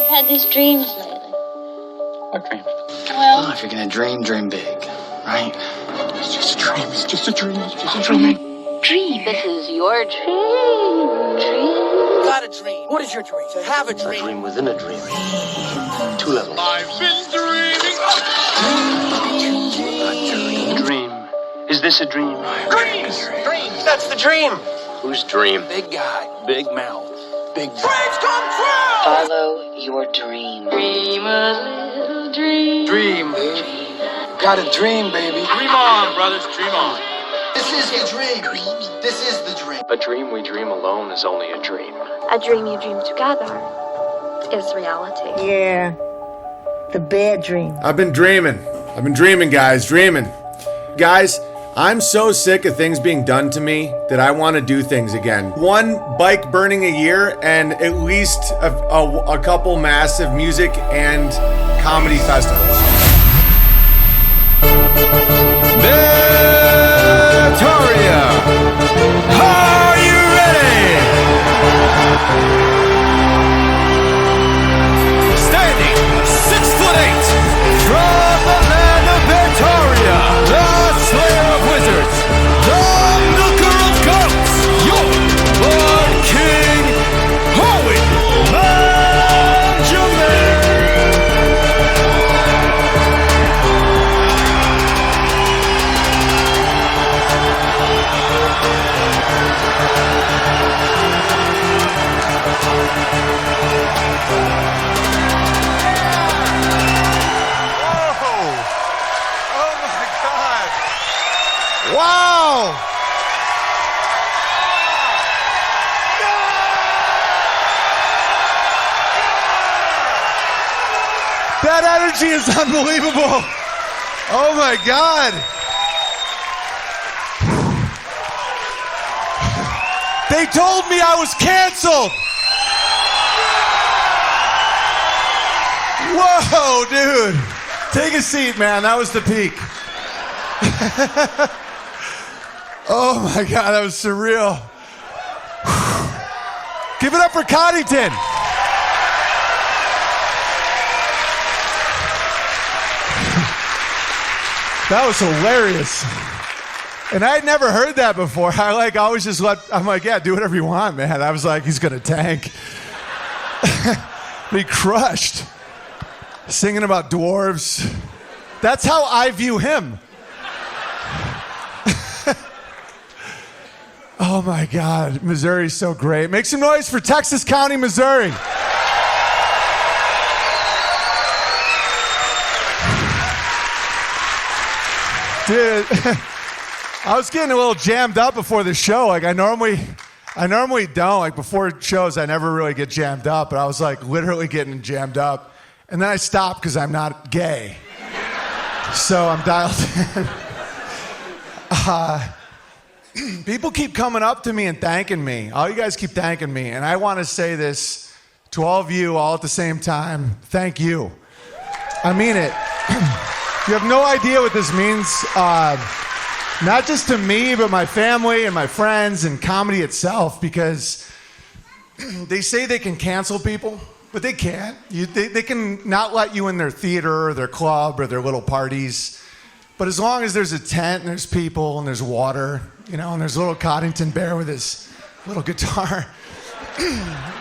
had these dreams lately. What dream? Well, if you're gonna dream, dream big, right? It's just a dream. It's just a dream. It's just a dream. dream. This is your dream. Got a dream. What is your dream? To have a dream. A dream within a dream. 2 levels. I've been dreaming. A dream. Is this a dream? Dreams. Dreams. That's the dream. Whose dream? Big guy. Big mouth. Big Dreams come true. Follow your dream. Dream a little dream. Dream. Got a dream, baby. Dream on, brothers, dream on. This is the dream. This is the dream. A dream we dream alone is only a dream. A dream you dream together is reality. Yeah, the bad dream. I've been dreaming, guys, dreaming. Guys, I'm so sick of things being done to me that I want to do things again. 1 bike burning a year and at least a couple massive music and comedy festivals. Victoria, are you ready? Standing 6'8" from the land of Victoria, the Slayer of Wizards, the Milker of Goats, your Lord King, Owen Benjamin. Wow! That energy is unbelievable. Oh my God. They told me I was canceled. Whoa, dude. Take a seat, man. That was the peak. Oh my God, that was surreal. Give it up for Coddington. That was hilarious. And I had never heard that before. I always just I'm like, yeah, do whatever you want, man. I was like, he's gonna tank. He crushed. Singing about dwarves. That's how I view him. Oh my God, Missouri's so great. Make some noise for Texas County, Missouri. Dude, I was getting a little jammed up before the show. Like I normally don't. Like before shows, I never really get jammed up, but I was like literally getting jammed up. And then I stopped because I'm not gay. So I'm dialed in. People keep coming up to me and thanking me. All you guys keep thanking me. And I want to say this to all of you all at the same time. Thank you. I mean it. You have no idea what this means. Not just to me, but my family and my friends and comedy itself, because they say they can cancel people, but they can't. They can not let you in their theater or their club or their little parties. But as long as there's a tent and there's people and there's water, and there's a little Coddington bear with his little guitar,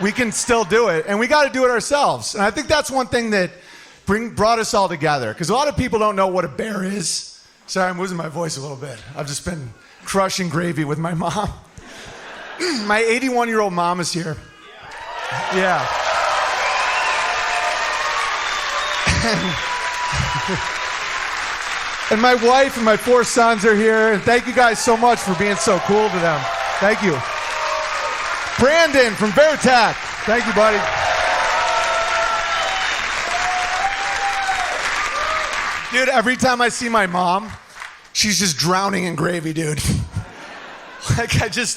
we can still do it. And we got to do it ourselves. And I think that's one thing that brought us all together. Because a lot of people don't know what a bear is. Sorry, I'm losing my voice a little bit. I've just been crushing gravy with my mom. My 81-year-old mom is here. Yeah. And my wife and my 4 sons are here. And thank you guys so much for being so cool to them. Thank you. Brandon from Beartac. Thank you, buddy. Dude, every time I see my mom, she's just drowning in gravy, dude.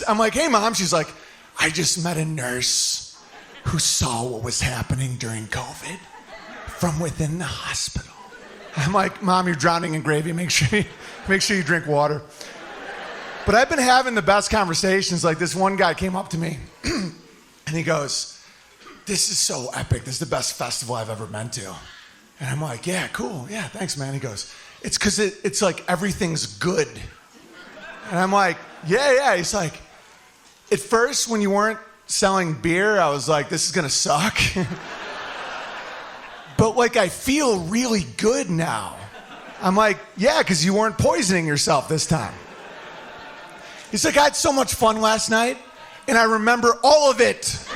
I'm like, hey, Mom. She's like, I just met a nurse who saw what was happening during COVID from within the hospital. I'm like, Mom, you're drowning in gravy. Make sure you drink water. But I've been having the best conversations. Like this one guy came up to me and he goes, this is so epic. This is the best festival I've ever been to. And I'm like, yeah, cool. Yeah, thanks, man. He goes, it's because it's like everything's good. And I'm like, yeah. He's like, at first when you weren't selling beer, I was like, this is going to suck. But like, I feel really good now. I'm like, yeah, because you weren't poisoning yourself this time. He's like, I had so much fun last night, and I remember all of it.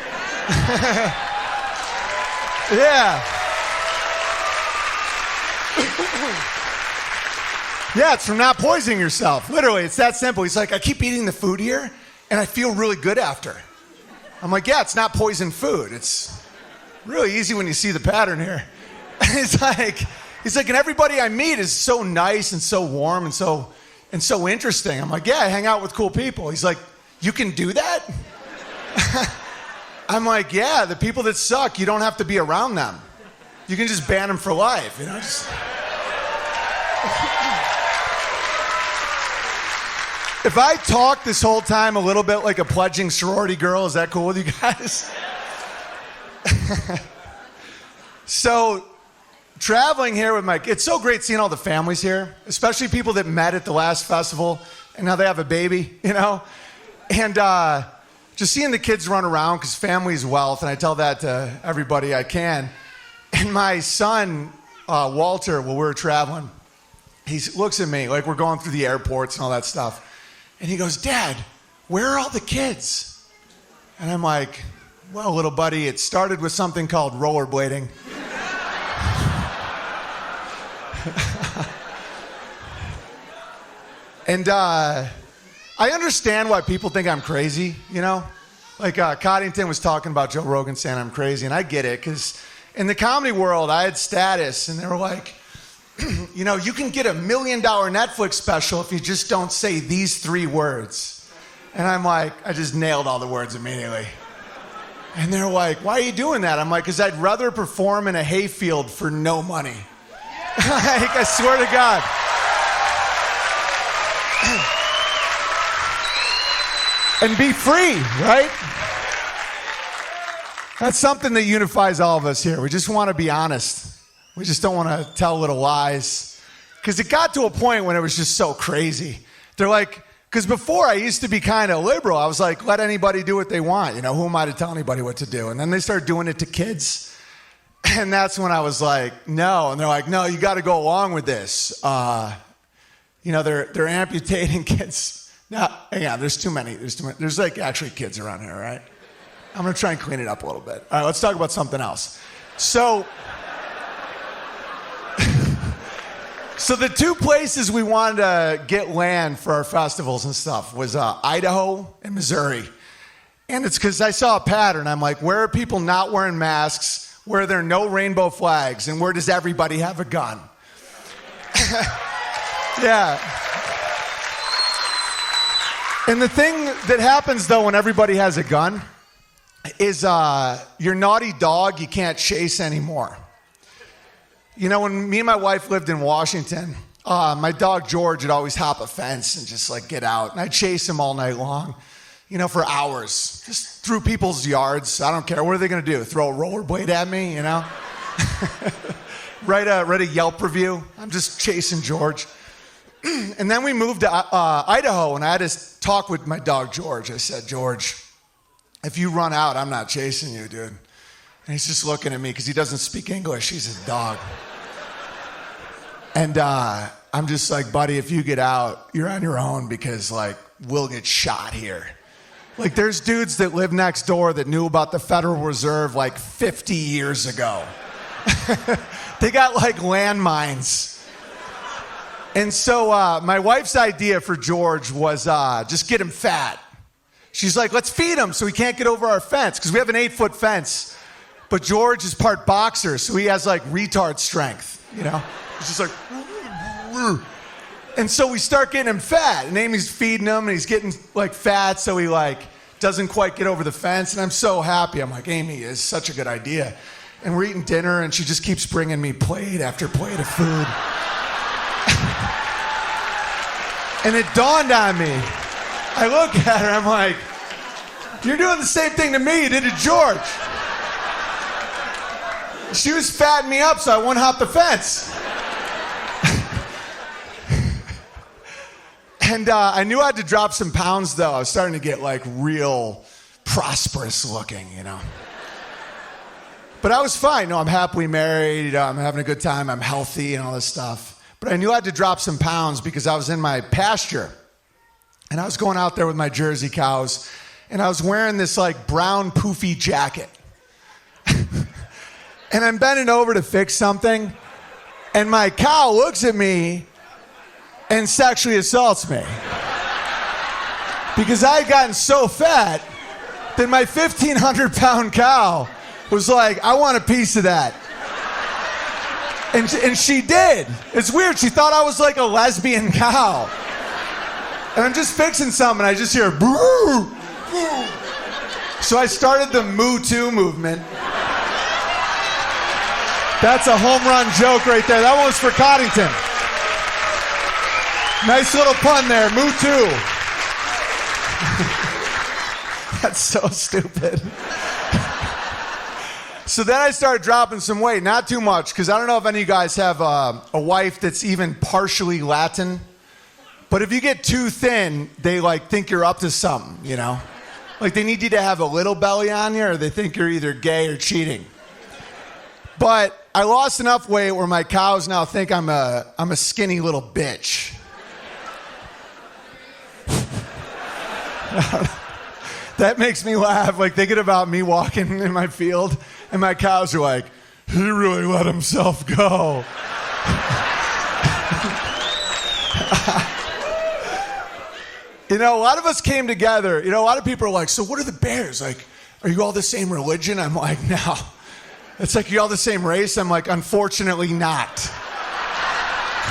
Yeah. Yeah, it's from not poisoning yourself. Literally, it's that simple. He's like, I keep eating the food here, and I feel really good after. I'm like, yeah, it's not poisoned food. It's really easy when you see the pattern here. He's like, and everybody I meet is so nice and so warm and so interesting. I'm like, yeah, I hang out with cool people. He's like, you can do that? I'm like, yeah, the people that suck, you don't have to be around them. You can just ban them for life, you know? If I talk this whole time a little bit like a pledging sorority girl, is that cool with you guys? So, traveling here with it's so great seeing all the families here, especially people that met at the last festival and now they have a baby, you know? And just seeing the kids run around, because family is wealth, and I tell that to everybody I can. And my son, Walter, while we were traveling, he looks at me like we're going through the airports and all that stuff. And he goes, Dad, where are all the kids? And I'm like, well, little buddy, it started with something called rollerblading. And I understand why people think I'm crazy, you know? Like Coddington was talking about Joe Rogan saying I'm crazy, and I get it, because in the comedy world, I had status, and they were like, you know, you can get $1 million Netflix special if you just don't say these 3 words. And I'm like, I just nailed all the words immediately. And they're like, why are you doing that? I'm like, because I'd rather perform in a hayfield for no money. Like, I swear to God. And be free, right? That's something that unifies all of us here. We just want to be honest. We just don't want to tell little lies. Because it got to a point when it was just so crazy. They're like, because before I used to be kind of liberal. I was like, let anybody do what they want. You know, who am I to tell anybody what to do? And then they started doing it to kids. And that's when I was like, no. And they're like, no, you got to go along with this. You know, they're amputating kids. No, hang on, there's too many. There's like actually kids around here, right? I'm going to try and clean it up a little bit. All right, let's talk about something else. So the 2 places we wanted to get land for our festivals and stuff was Idaho and Missouri. And it's because I saw a pattern. I'm like, where are people not wearing masks? Where are there no rainbow flags? And where does everybody have a gun? Yeah. And the thing that happens, though, when everybody has a gun is your naughty dog you can't chase anymore. You know, when me and my wife lived in Washington, my dog George would always hop a fence and just like get out. And I'd chase him all night long, you know, for hours, just through people's yards. I don't care. What are they going to do? Throw a rollerblade at me, you know? Write a Yelp review. I'm just chasing George. And then we moved to Idaho, and I had to talk with my dog George. I said, George, if you run out, I'm not chasing you, dude. And he's just looking at me because he doesn't speak English. He's a dog. And I'm just like, buddy, if you get out, you're on your own because, like, we'll get shot here. Like, there's dudes that live next door that knew about the Federal Reserve like 50 years ago. They got, like, landmines. And so my wife's idea for George was just get him fat. She's like, let's feed him so he can't get over our fence, because we have an 8-foot fence. But George is part boxer, so he has like retard strength, you know? He's just like, and so we start getting him fat, and Amy's feeding him, and he's getting like fat, so he like doesn't quite get over the fence, and I'm so happy. I'm like, Amy, it's such a good idea. And we're eating dinner, and she just keeps bringing me plate after plate of food. And it dawned on me. I look at her, I'm like, you're doing the same thing to me you did to George. She was fattening me up so I wouldn't hop the fence. And I knew I had to drop some pounds, though. I was starting to get, like, real prosperous looking, you know. But I was fine. No, I'm happily married. I'm having a good time. I'm healthy and all this stuff. But I knew I had to drop some pounds because I was in my pasture. And I was going out there with my Jersey cows. And I was wearing this, like, brown poofy jacket. And I'm bending over to fix something. And my cow looks at me and sexually assaults me. Because I had gotten so fat that my 1,500-pound cow was like, I want a piece of that. And she did. It's weird. She thought I was like a lesbian cow. And I'm just fixing something, and I just hear, boo, boo. So I started the Moo Too movement. That's a home run joke right there. That one was for Coddington. Nice little pun there, Moo Too. That's so stupid. So then I started dropping some weight, not too much, because I don't know if any of you guys have a wife that's even partially Latin. But if you get too thin, they like think you're up to something, you know? Like they need you to have a little belly on you, or they think you're either gay or cheating. But I lost enough weight where my cows now think I'm a skinny little bitch. That makes me laugh, like thinking about me walking in my field and my cows are like, he really let himself go. You know, a lot of us came together. You know, a lot of people are like, so what are the Bears? Like, are you all the same religion? I'm like, no. It's like, you all the same race? I'm like, unfortunately not.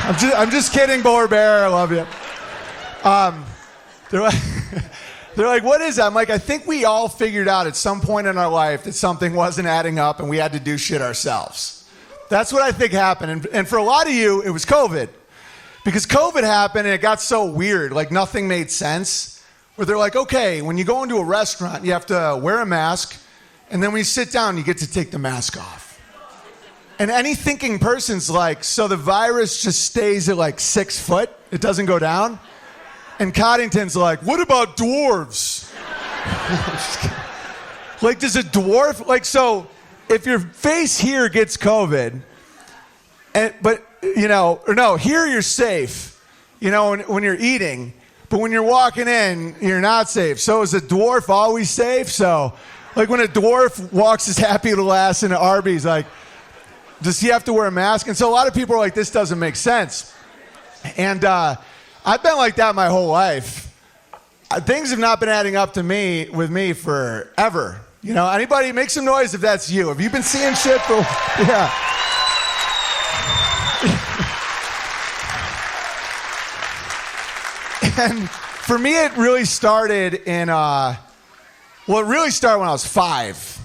I'm just kidding, Boer Bear. I love you. They're like, what is that? I'm like, I think we all figured out at some point in our life that something wasn't adding up and we had to do shit ourselves. That's what I think happened. And for a lot of you, it was COVID. Because COVID happened and it got so weird, like nothing made sense. Where they're like, okay, when you go into a restaurant, you have to wear a mask. And then when you sit down, you get to take the mask off. And any thinking person's like, so the virus just stays at like 6 foot? It doesn't go down? And Coddington's like, what about dwarves? Like, does a dwarf, like, so if your face here gets COVID, but, you know, or no, here you're safe, you know, when you're eating, but when you're walking in, you're not safe. So is a dwarf always safe? So, like, when a dwarf walks his happy little ass into Arby's, like, does he have to wear a mask? And so a lot of people are like, this doesn't make sense. And, I've been like that my whole life. Things have not been adding up with me forever. You know, anybody make some noise if that's you. Have you been seeing shit for, yeah. And for me, it really started it really started when I was 5.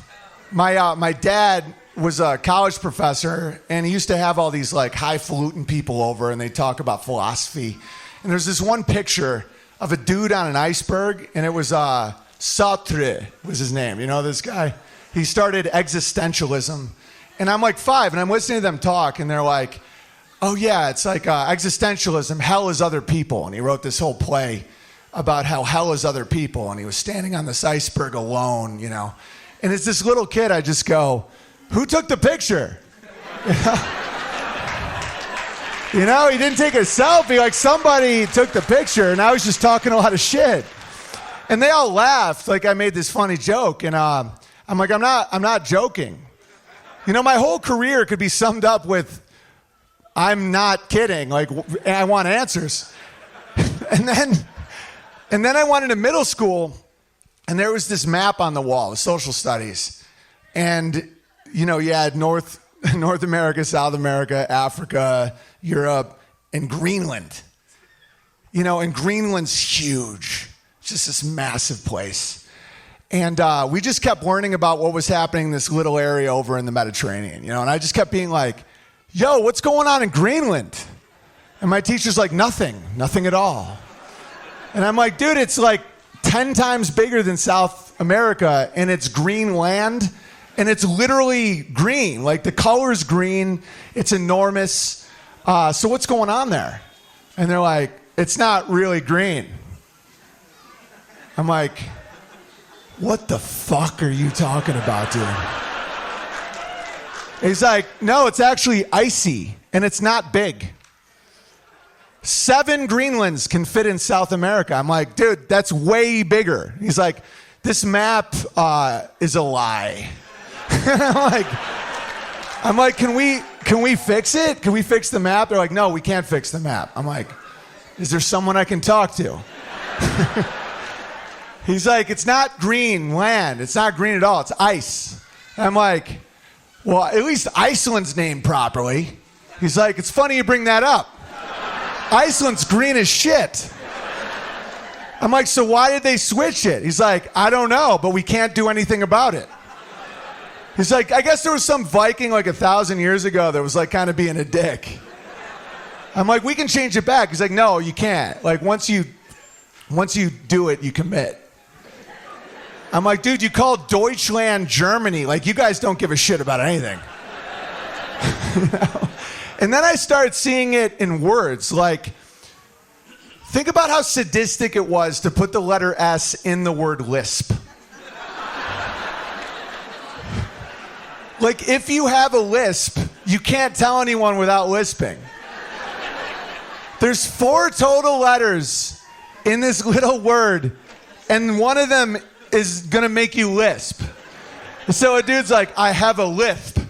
My dad was a college professor, and he used to have all these like highfalutin people over, and they talk about philosophy. And there's this one picture of a dude on an iceberg, and it was Sartre was his name. You know this guy? He started existentialism. And I'm like 5, and I'm listening to them talk, and they're like, oh yeah, it's like existentialism, hell is other people. And he wrote this whole play about how hell is other people, and he was standing on this iceberg alone, you know. And as this little kid, I just go, who took the picture? You know, he didn't take a selfie, like somebody took the picture, and I was just talking a lot of shit. And they all laughed, like I made this funny joke, and I'm like, I'm not joking. You know, my whole career could be summed up with, I'm not kidding, like, I want answers. And then I went into middle school, and there was this map on the wall, social studies. And, you know, you had North America, South America, Africa, Europe, and Greenland. You know, and Greenland's huge. It's just this massive place. And we just kept learning about what was happening in this little area over in the Mediterranean, you know, and I just kept being like, yo, what's going on in Greenland? And my teacher's like, nothing at all. And I'm like, dude, it's like 10 times bigger than South America, and it's green land, and it's literally green. Like the color is green. It's enormous. So what's going on there? And they're like, it's not really green. I'm like, what the fuck are you talking about, dude? He's like, no, it's actually icy, and it's not big. 7 Greenlands can fit in South America. I'm like, dude, that's way bigger. He's like, this map is a lie. I'm like, can we fix it? Can we fix the map? They're like, no, we can't fix the map. I'm like, is there someone I can talk to? He's like, it's not green land. It's not green at all. It's ice. And I'm like, well, at least Iceland's named properly. He's like, it's funny you bring that up. Iceland's green as shit. I'm like, so why did they switch it? He's like, I don't know, but we can't do anything about it. He's like, I guess there was some Viking like 1,000 years ago that was like kind of being a dick. I'm like, we can change it back. He's like, no, you can't. Like once you do it, you commit. I'm like, dude, you call Deutschland Germany. Like, you guys don't give a shit about anything. You know? And then I started seeing it in words. Like, think about how sadistic it was to put the letter S in the word lisp. Like, if you have a lisp, you can't tell anyone without lisping. There's 4 total letters in this little word, and one of them is gonna make you lisp. So a dude's like, I have a lisp.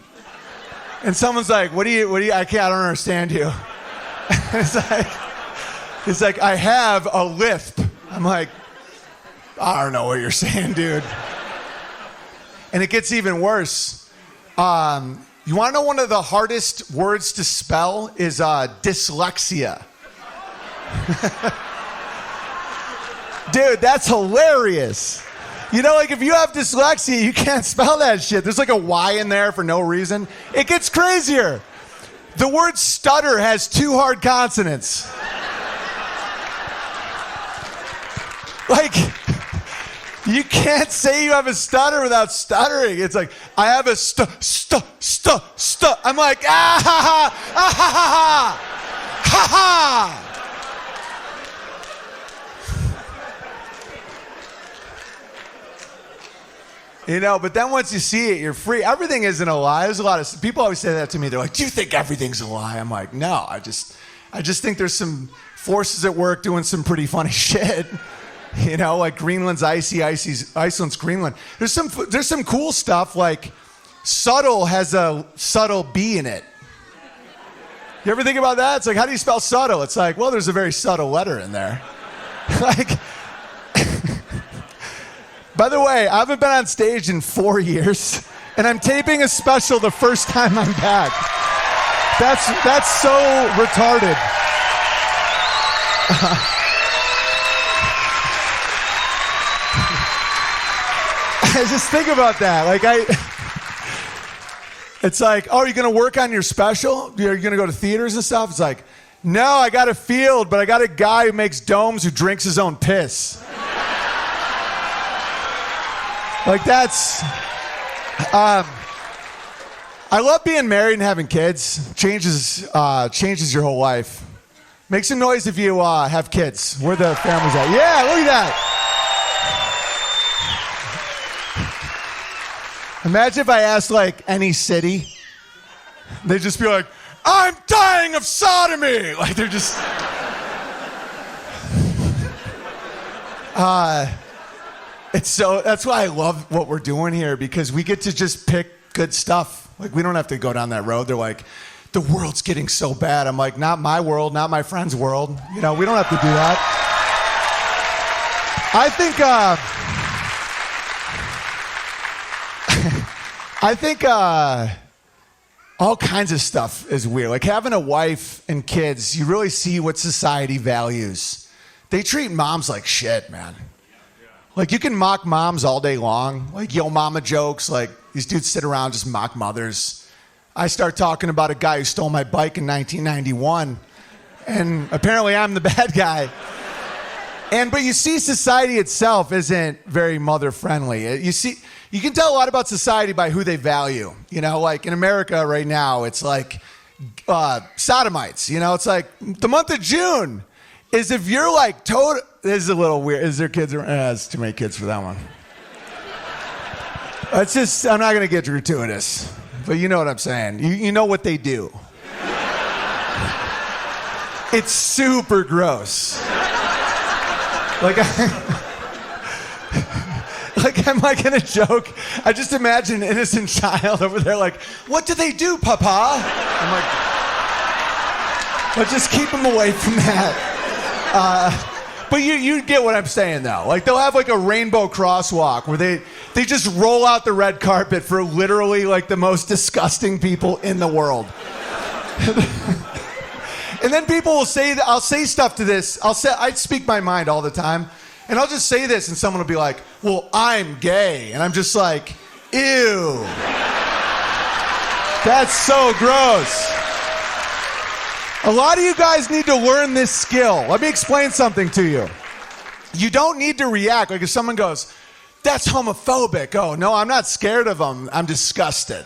And someone's like, what do you, I don't understand you. It's like, I have a lisp. I'm like, I don't know what you're saying, dude. And it gets even worse. You wanna know one of the hardest words to spell is dyslexia. Dude, that's hilarious. You know, like if you have dyslexia, you can't spell that shit. There's like a Y in there for no reason. It gets crazier. The word stutter has 2 hard consonants. Like, you can't say you have a stutter without stuttering. It's like, I have a st. I'm like, ah ha ha, ah ha ha ha, ha ha. You know, but then once you see it, you're free. Everything isn't a lie. There's a lot of people always say that to me. They're like, "Do you think everything's a lie?" I'm like, "No, I just think there's some forces at work doing some pretty funny shit." You know, like Greenland's icy, Iceland's Greenland. There's some cool stuff like subtle has a subtle B in it. You ever think about that? It's like, how do you spell subtle? It's like, well, there's a very subtle letter in there. Like. By the way, I haven't been on stage in 4 years, and I'm taping a special the first time I'm back. That's so retarded. I just think about that. Like it's like, oh, you're gonna work on your special? You're gonna go to theaters and stuff? It's like, no, I got a field, but I got a guy who makes domes who drinks his own piss. Like that's, I love being married and having kids. Changes your whole life. Make some noise if you have kids. Where the family's at. Yeah, look at that. Imagine if I asked like any city, they'd just be like, I'm dying of sodomy. Like they're just, that's why I love what we're doing here, because we get to just pick good stuff. Like we don't have to go down that road. They're like, the world's getting so bad. I'm like, not my world, not my friend's world. You know, we don't have to do that. I think all kinds of stuff is weird. Like having a wife and kids, you really see what society values. They treat moms like shit, man. Like you can mock moms all day long, like yo mama jokes, like these dudes sit around just mock mothers. I start talking about a guy who stole my bike in 1991, and apparently I'm the bad guy. But you see, society itself isn't very mother friendly. You can tell a lot about society by who they value. You know, like in America right now, it's like sodomites. You know, it's like the month of June is if you're like total. This is a little weird. Is there kids? It's too many kids for that one. It's just, I'm not going to get gratuitous, but you know what I'm saying. You know what they do. It's super gross. Like am I going to joke? I just imagine an innocent child over there like, what do they do, Papa? I'm like, but just keep them away from that. But you get what I'm saying, though. Like, they'll have, like, a rainbow crosswalk where they just roll out the red carpet for literally, like, the most disgusting people in the world. And then people will say, I'll say stuff to this. I speak my mind all the time. And I'll just say this, and someone will be like, well, I'm gay. And I'm just like, ew. That's so gross. A lot of you guys need to learn this skill. Let me explain something to you. You don't need to react. Like if someone goes, that's homophobic. Oh, no, I'm not scared of them. I'm disgusted.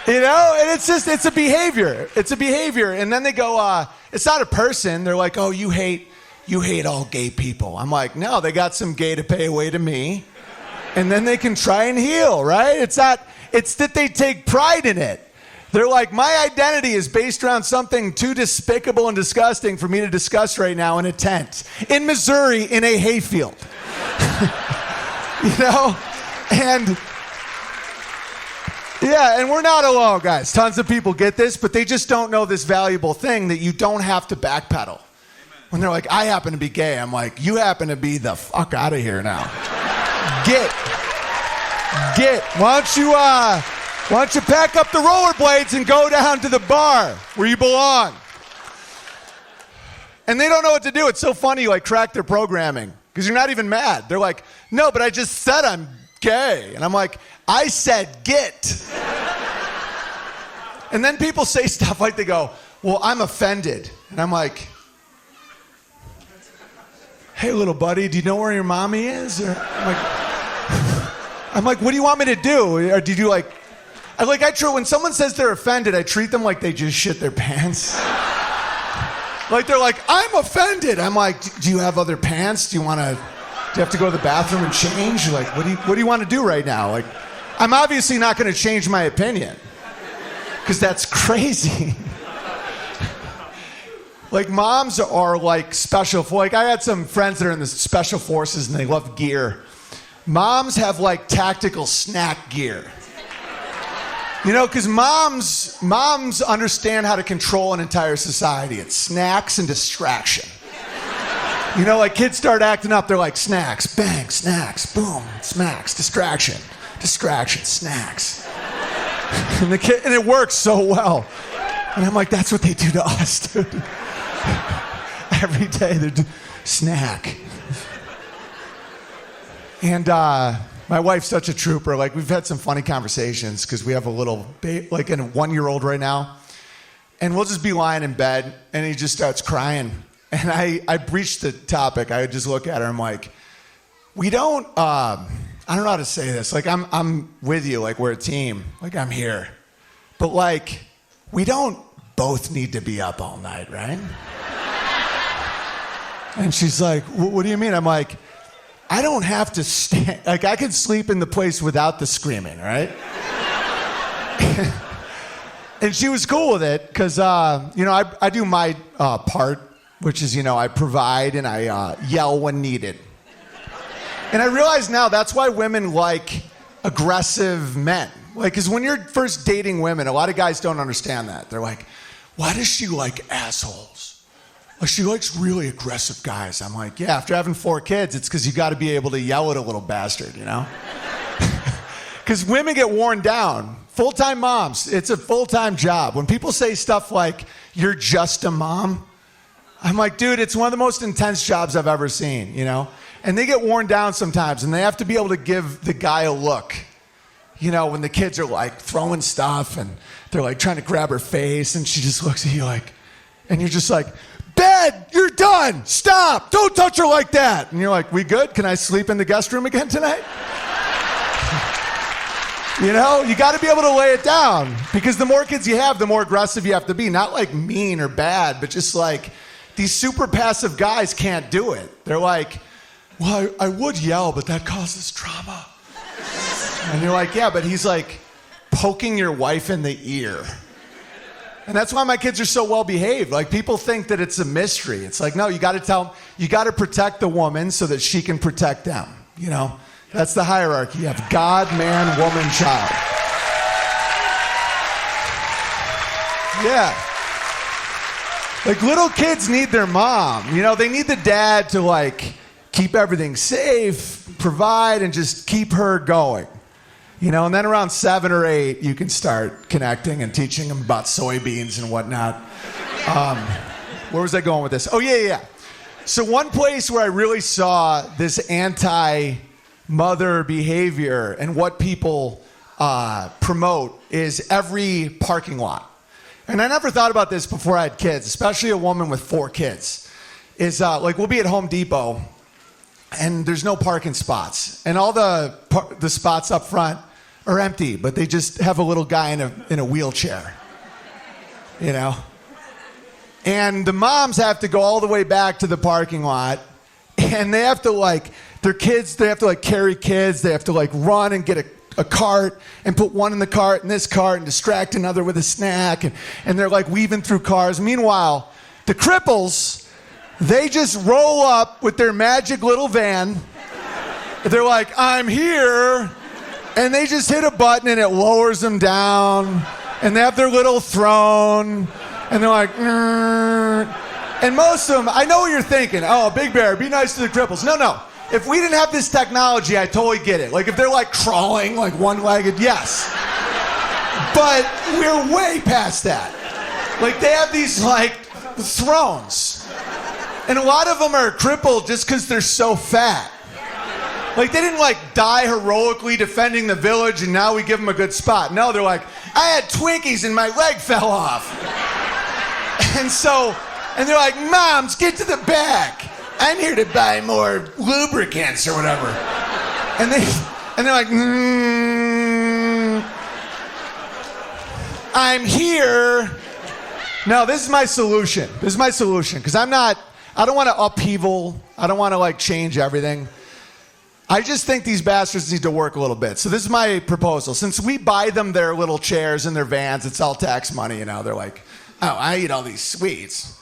You know, and it's a behavior. It's a behavior. And then they go, it's not a person. They're like, oh, you hate all gay people. I'm like, no, they got some gay to pay away to me. And then they can try and heal, right? It's that they take pride in it. They're like, my identity is based around something too despicable and disgusting for me to discuss right now in a tent in Missouri in a hayfield. You know? And yeah, and we're not alone, guys. Tons of people get this, but they just don't know this valuable thing that you don't have to backpedal. When they're like, I happen to be gay, I'm like, you happen to be the fuck out of here now. Get. Why don't you pack up the rollerblades and go down to the bar where you belong? And they don't know what to do. It's so funny you like crack their programming because you're not even mad. They're like, no, but I just said I'm gay. And I'm like, I said get. And then people say stuff like they go, well, I'm offended. And I'm like, hey, little buddy, do you know where your mommy is? Or I'm like, what do you want me to do? Or did you like, when someone says they're offended, I treat them like they just shit their pants. Like they're like, I'm offended. I'm like, do you have other pants? Do you have to go to the bathroom and change? Like, what do you want to do right now? Like, I'm obviously not going to change my opinion because that's crazy. Like moms are like special. Like I had some friends that are in the special forces and they love gear. Moms have like tactical snack gear. You know, because moms understand how to control an entire society. It's snacks and distraction. You know, like kids start acting up, they're like snacks, bang, snacks, boom, smacks, distraction, snacks. And it works so well. And I'm like, that's what they do to us, dude. Every day they're snack. And my wife's such a trooper. Like we've had some funny conversations because we have a little like a 1-year-old right now. And we'll just be lying in bed and he just starts crying. And I breached the topic. I just look at her. I'm like, we don't, I don't know how to say this. Like I'm with you. Like we're a team. Like I'm here. But like, we don't both need to be up all night, right? And she's like, what do you mean? I'm like, I don't have to stand. Like I can sleep in the place without the screaming, right? And she was cool with it because, you know, I do my part, which is, you know, I provide and I yell when needed. And I realize now that's why women like aggressive men. Like, because when you're first dating women, a lot of guys don't understand that. They're like, why does she like assholes? Like, she likes really aggressive guys. I'm like, yeah, after having 4 kids, it's because you got to be able to yell at a little bastard, you know? Because women get worn down. Full-time moms, it's a full-time job. When people say stuff like, you're just a mom, I'm like, dude, it's one of the most intense jobs I've ever seen, you know? And they get worn down sometimes, and they have to be able to give the guy a look. You know, when the kids are like throwing stuff, and they're like trying to grab her face, and she just looks at you like, and you're just like, bed, you're done. Stop. Don't touch her like that. And you're like, we good? Can I sleep in the guest room again tonight? You know, you got to be able to lay it down, because the more kids you have, the more aggressive you have to be. Not like mean or bad, but just like these super passive guys can't do it. They're like, well, I would yell, but that causes trauma. And you're like, yeah, but he's like poking your wife in the ear. And that's why my kids are so well behaved. Like, people think that it's a mystery. It's like, no, you got to tell them, you got to protect the woman so that she can protect them. You know, that's the hierarchy. You have God, man, woman, child. Yeah. Like, little kids need their mom. You know, they need the dad to like keep everything safe, provide, and just keep her going. You know, and then around 7 or 8, you can start connecting and teaching them about soybeans and whatnot. Where was I going with this? Oh, yeah. So one place where I really saw this anti-mother behavior and what people promote is every parking lot. And I never thought about this before I had kids, especially a woman with 4 kids. Is like, we'll be at Home Depot, and there's no parking spots. And all the spots up front are empty, but they just have a little guy in a wheelchair, you know? And the moms have to go all the way back to the parking lot, and they have to like, their kids, they have to like carry kids, they have to like run and get a cart and put one in the cart and this cart and distract another with a snack, and they're like weaving through cars. Meanwhile, the cripples, they just roll up with their magic little van. They're like, I'm here. And they just hit a button and it lowers them down. And they have their little throne. And they're like, and most of them, I know what you're thinking. Oh, Big Bear, be nice to the cripples. No. If we didn't have this technology, I totally get it. Like, if they're like crawling, like one-legged, yes. But we're way past that. Like, they have these like thrones. And a lot of them are crippled just because they're so fat. Like, they didn't like die heroically defending the village and now we give them a good spot. No, they're like, I had Twinkies and my leg fell off. And they're like, Moms, get to the back. I'm here to buy more lubricants or whatever. And they're like, I'm here. No, this is my solution. Because I don't want to upheaval. I don't want to like change everything. I just think these bastards need to work a little bit. So this is my proposal. Since we buy them their little chairs and their vans, it's all tax money, you know. They're like, oh, I eat all these sweets.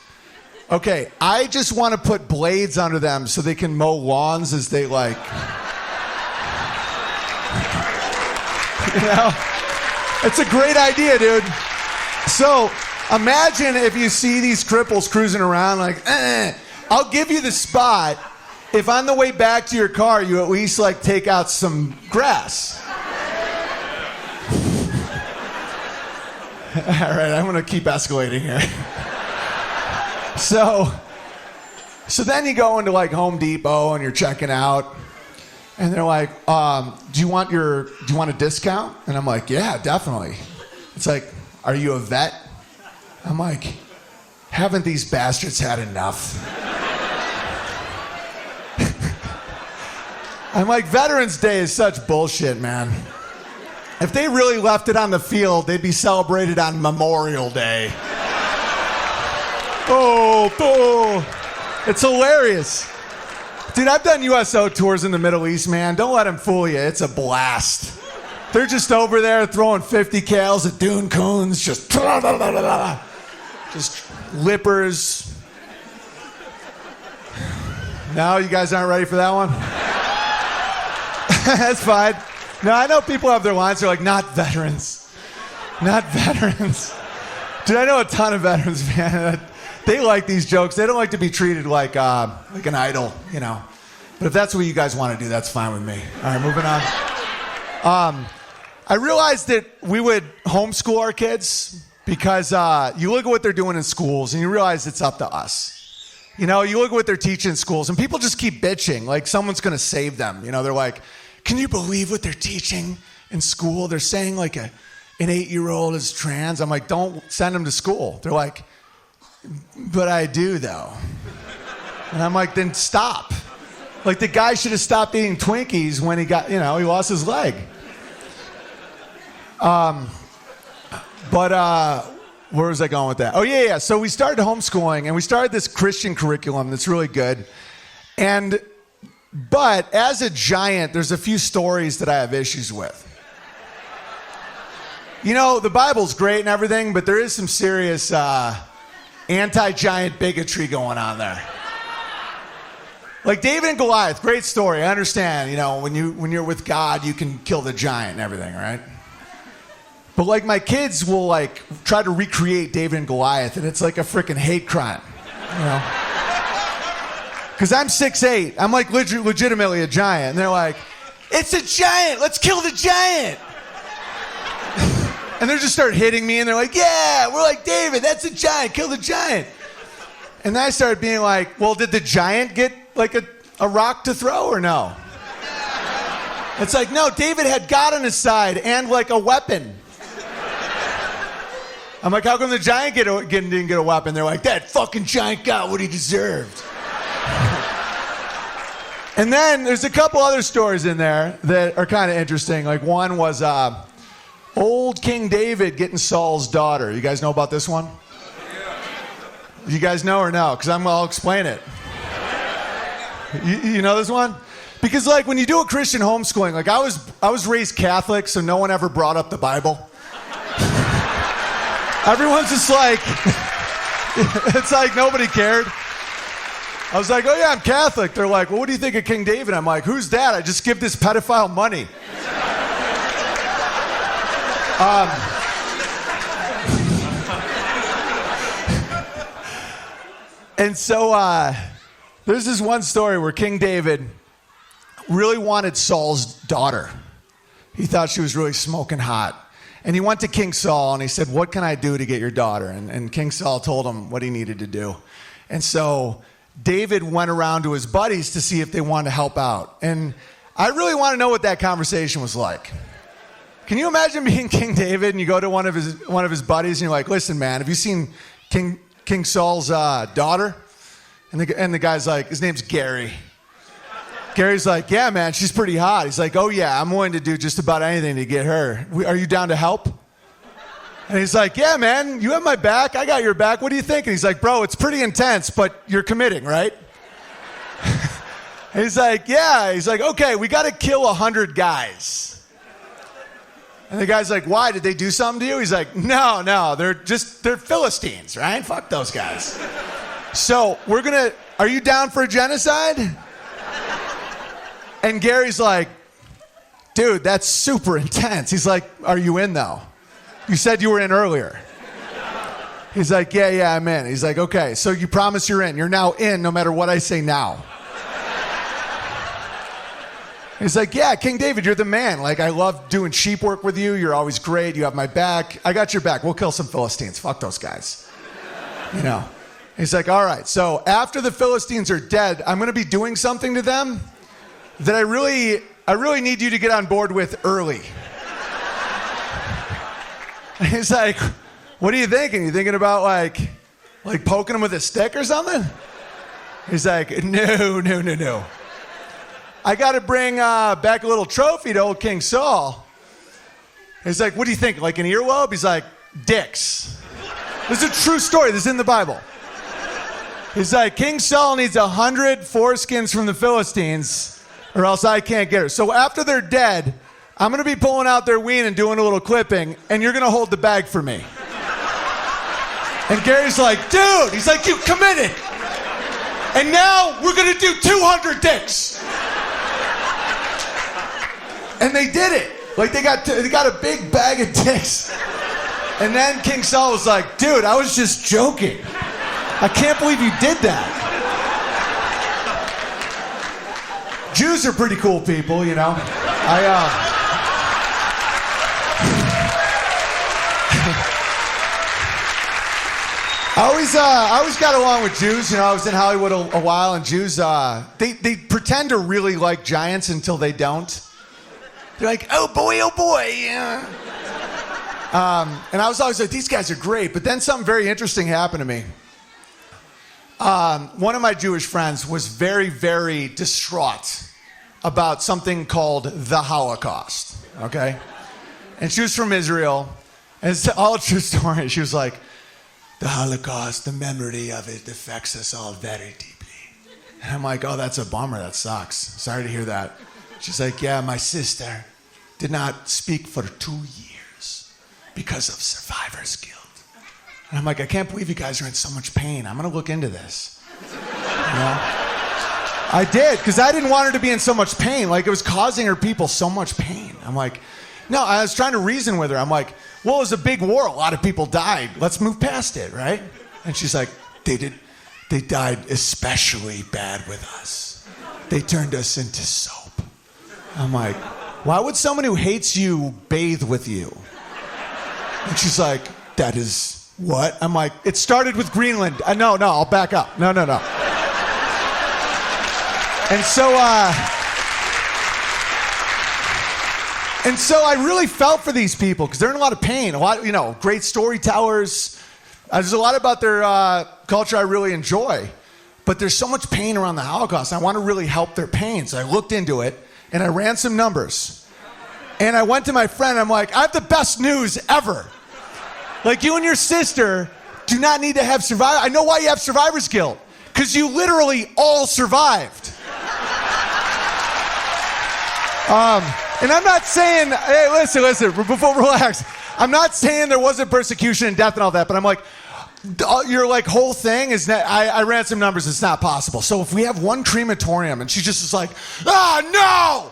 Okay, I just want to put blades under them so they can mow lawns as they like. You know? It's a great idea, dude. So imagine if you see these cripples cruising around like, I'll give you the spot if on the way back to your car you at least like take out some grass. All right, I'm gonna keep escalating here. So then you go into like Home Depot and you're checking out, and they're like, do you want a discount? And I'm like, yeah, definitely. It's like, are you a vet? I'm like, haven't these bastards had enough? I'm like, Veterans Day is such bullshit, man. If they really left it on the field, they'd be celebrated on Memorial Day. Oh, it's hilarious. Dude, I've done USO tours in the Middle East, man. Don't let them fool you. It's a blast. They're just over there throwing 50 cals at dune coons, just lippers. No, you guys aren't ready for that one? That's fine. No, I know people have their lines. They're like, not veterans. Not veterans. Dude, I know a ton of veterans, man. They like these jokes. They don't like to be treated like an idol, you know. But if that's what you guys want to do, that's fine with me. All right, moving on. I realized that we would homeschool our kids because you look at what they're doing in schools and you realize it's up to us. You know, you look at what they're teaching in schools and people just keep bitching like someone's going to save them. You know, they're like, can you believe what they're teaching in school? They're saying like an 8-year-old is trans. I'm like, don't send them to school. They're like, but I do though. And I'm like, then stop. Like, the guy should have stopped eating Twinkies when he got, he lost his leg. But where was I going with that? Oh, yeah. So we started homeschooling, and we started this Christian curriculum that's really good. But as a giant, there's a few stories that I have issues with. The Bible's great and everything, but there is some serious anti-giant bigotry going on there. Like David and Goliath, great story. I understand, when you're with God, you can kill the giant and everything, right? But like my kids will like try to recreate David and Goliath, and it's like a freaking hate crime, Because I'm 6'8", I'm like legitimately a giant, and they're like, "It's a giant, let's kill the giant." And they just start hitting me, and they're like, "Yeah," we're like, "David, that's a giant, kill the giant." And then I started being like, well, did the giant get like a rock to throw or no? It's like, no, David had God on his side and like a weapon. I'm like, how come the giant didn't get a weapon? They're like, that fucking giant got what he deserved. And then there's a couple other stories in there that are kind of interesting. Like one was old King David getting Saul's daughter. You guys know about this one? You guys know or no? Because I'll explain it. You know this one? Because like when you do a Christian homeschooling, like I was raised Catholic, so no one ever brought up the Bible. Everyone's just like, it's like nobody cared. I was like, oh yeah, I'm Catholic. They're like, well, what do you think of King David? I'm like, who's that? I just give this pedophile money. And so there's this one story where King David really wanted Saul's daughter. He thought she was really smoking hot. And he went to King Saul and he said, what can I do to get your daughter? And King Saul told him what he needed to do. And so David went around to his buddies to see if they wanted to help out. And I really want to know what that conversation was like. Can you imagine being King David and you go to one of his buddies and you're like, listen, man, have you seen King Saul's daughter? And the guy's like, his name's Gary. Gary's like, yeah, man, she's pretty hot. He's like, oh yeah, I'm willing to do just about anything to get her. Are you down to help? And he's like, yeah, man, you have my back. I got your back. What do you think? And he's like, bro, it's pretty intense, but you're committing, right? And he's like, yeah. He's like, okay, we got to kill 100 guys. And the guy's like, why? Did they do something to you? He's like, no, they're Philistines, right? Fuck those guys. So are you down for a genocide? And Gary's like, dude, that's super intense. He's like, are you in though? You said you were in earlier. He's like, yeah, I'm in. He's like, okay, so you promise you're in. You're now in no matter what I say now. He's like, yeah, King David, you're the man. Like, I love doing sheep work with you. You're always great. You have my back. I got your back. We'll kill some Philistines. Fuck those guys. He's like, all right, so after the Philistines are dead, I'm going to be doing something to them that I really need you to get on board with early. And he's like, what are you thinking? You thinking about like poking him with a stick or something? He's like, no. I got to bring back a little trophy to old King Saul. He's like, what do you think? Like an earlobe? He's like, dicks. This is a true story. This is in the Bible. He's like, King Saul needs 100 foreskins from the Philistines or else I can't get her. So after they're dead, I'm going to be pulling out their ween and doing a little clipping, and you're going to hold the bag for me. And Gary's like, dude, he's like, you committed. And now we're going to do 200 dicks. And they did it. Like they got a big bag of dicks. And then King Saul was like, dude, I was just joking. I can't believe you did that. Jews are pretty cool people, I always got along with Jews. I was in Hollywood a while, and Jews, they pretend to really like giants until they don't. They're like, oh boy, yeah. And I was always like, these guys are great. But then something very interesting happened to me. one of my Jewish friends was very, very distraught about something called the Holocaust, okay? And she was from Israel, and it's all a true story. She was like, the Holocaust, the memory of it affects us all very deeply. And I'm like, oh, that's a bummer, that sucks. Sorry to hear that. She's like, yeah, my sister did not speak for 2 years because of survivor's guilt. And I'm like, I can't believe you guys are in so much pain. I'm gonna look into this. You know? I did, because I didn't want her to be in so much pain. Like, it was causing her people so much pain. I'm like, no, I was trying to reason with her. I'm like, well, it was a big war. A lot of people died. Let's move past it, right? And she's like, they died especially bad with us. They turned us into soap. I'm like, why would someone who hates you bathe with you? And she's like, that is what? I'm like, it started with Greenland. No, I'll back up. No. And so I really felt for these people because they're in a lot of pain. A lot, great storytellers. There's a lot about their culture I really enjoy. But there's so much pain around the Holocaust. I want to really help their pain. So I looked into it and I ran some numbers. And I went to my friend. I'm like, I have the best news ever. Like, you and your sister do not need to have survivor. I know why you have survivor's guilt. Because you literally all survived. And I'm not saying, hey, listen, before relax. I'm not saying there wasn't persecution and death and all that, but I'm like, your like whole thing is that I ran some numbers, it's not possible. So if we have one crematorium and she just is like, no!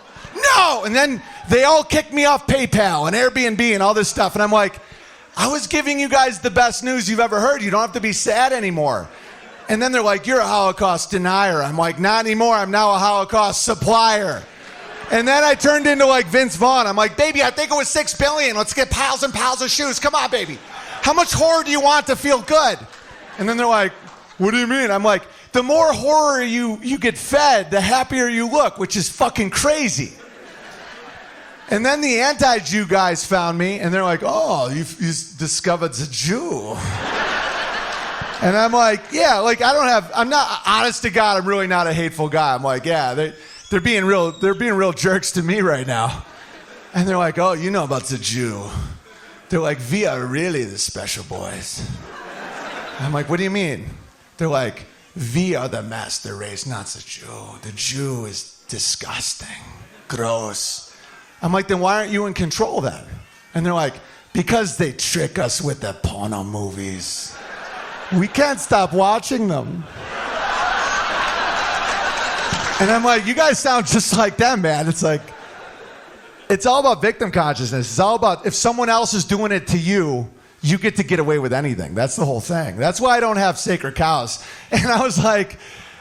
And then they all kicked me off PayPal and Airbnb and all this stuff. And I'm like, I was giving you guys the best news you've ever heard. You don't have to be sad anymore. And then they're like, you're a Holocaust denier. I'm like, not anymore. I'm now a Holocaust supplier. And then I turned into like Vince Vaughn. I'm like, baby, I think it was 6 billion. Let's get piles and piles of shoes. Come on, baby. How much horror do you want to feel good? And then they're like, what do you mean? I'm like, the more horror you get fed, the happier you look, which is fucking crazy. And then the anti-Jew guys found me, and they're like, oh, you've discovered the Jew. And I'm like, yeah, like I'm not, honest to God, I'm really not a hateful guy. I'm like, yeah, they're being real jerks to me right now. And they're like, oh, you know about the Jew. They're like, we are really the special boys. I'm like, what do you mean? They're like, we are the master race, not the Jew. The Jew is disgusting, gross. I'm like, then why aren't you in control then? And they're like, because they trick us with the porno movies. We can't stop watching them. And I'm like, you guys sound just like them, man. It's like, it's all about victim consciousness. It's all about if someone else is doing it to you, you get away with anything. That's the whole thing. That's why I don't have sacred cows. And I was like,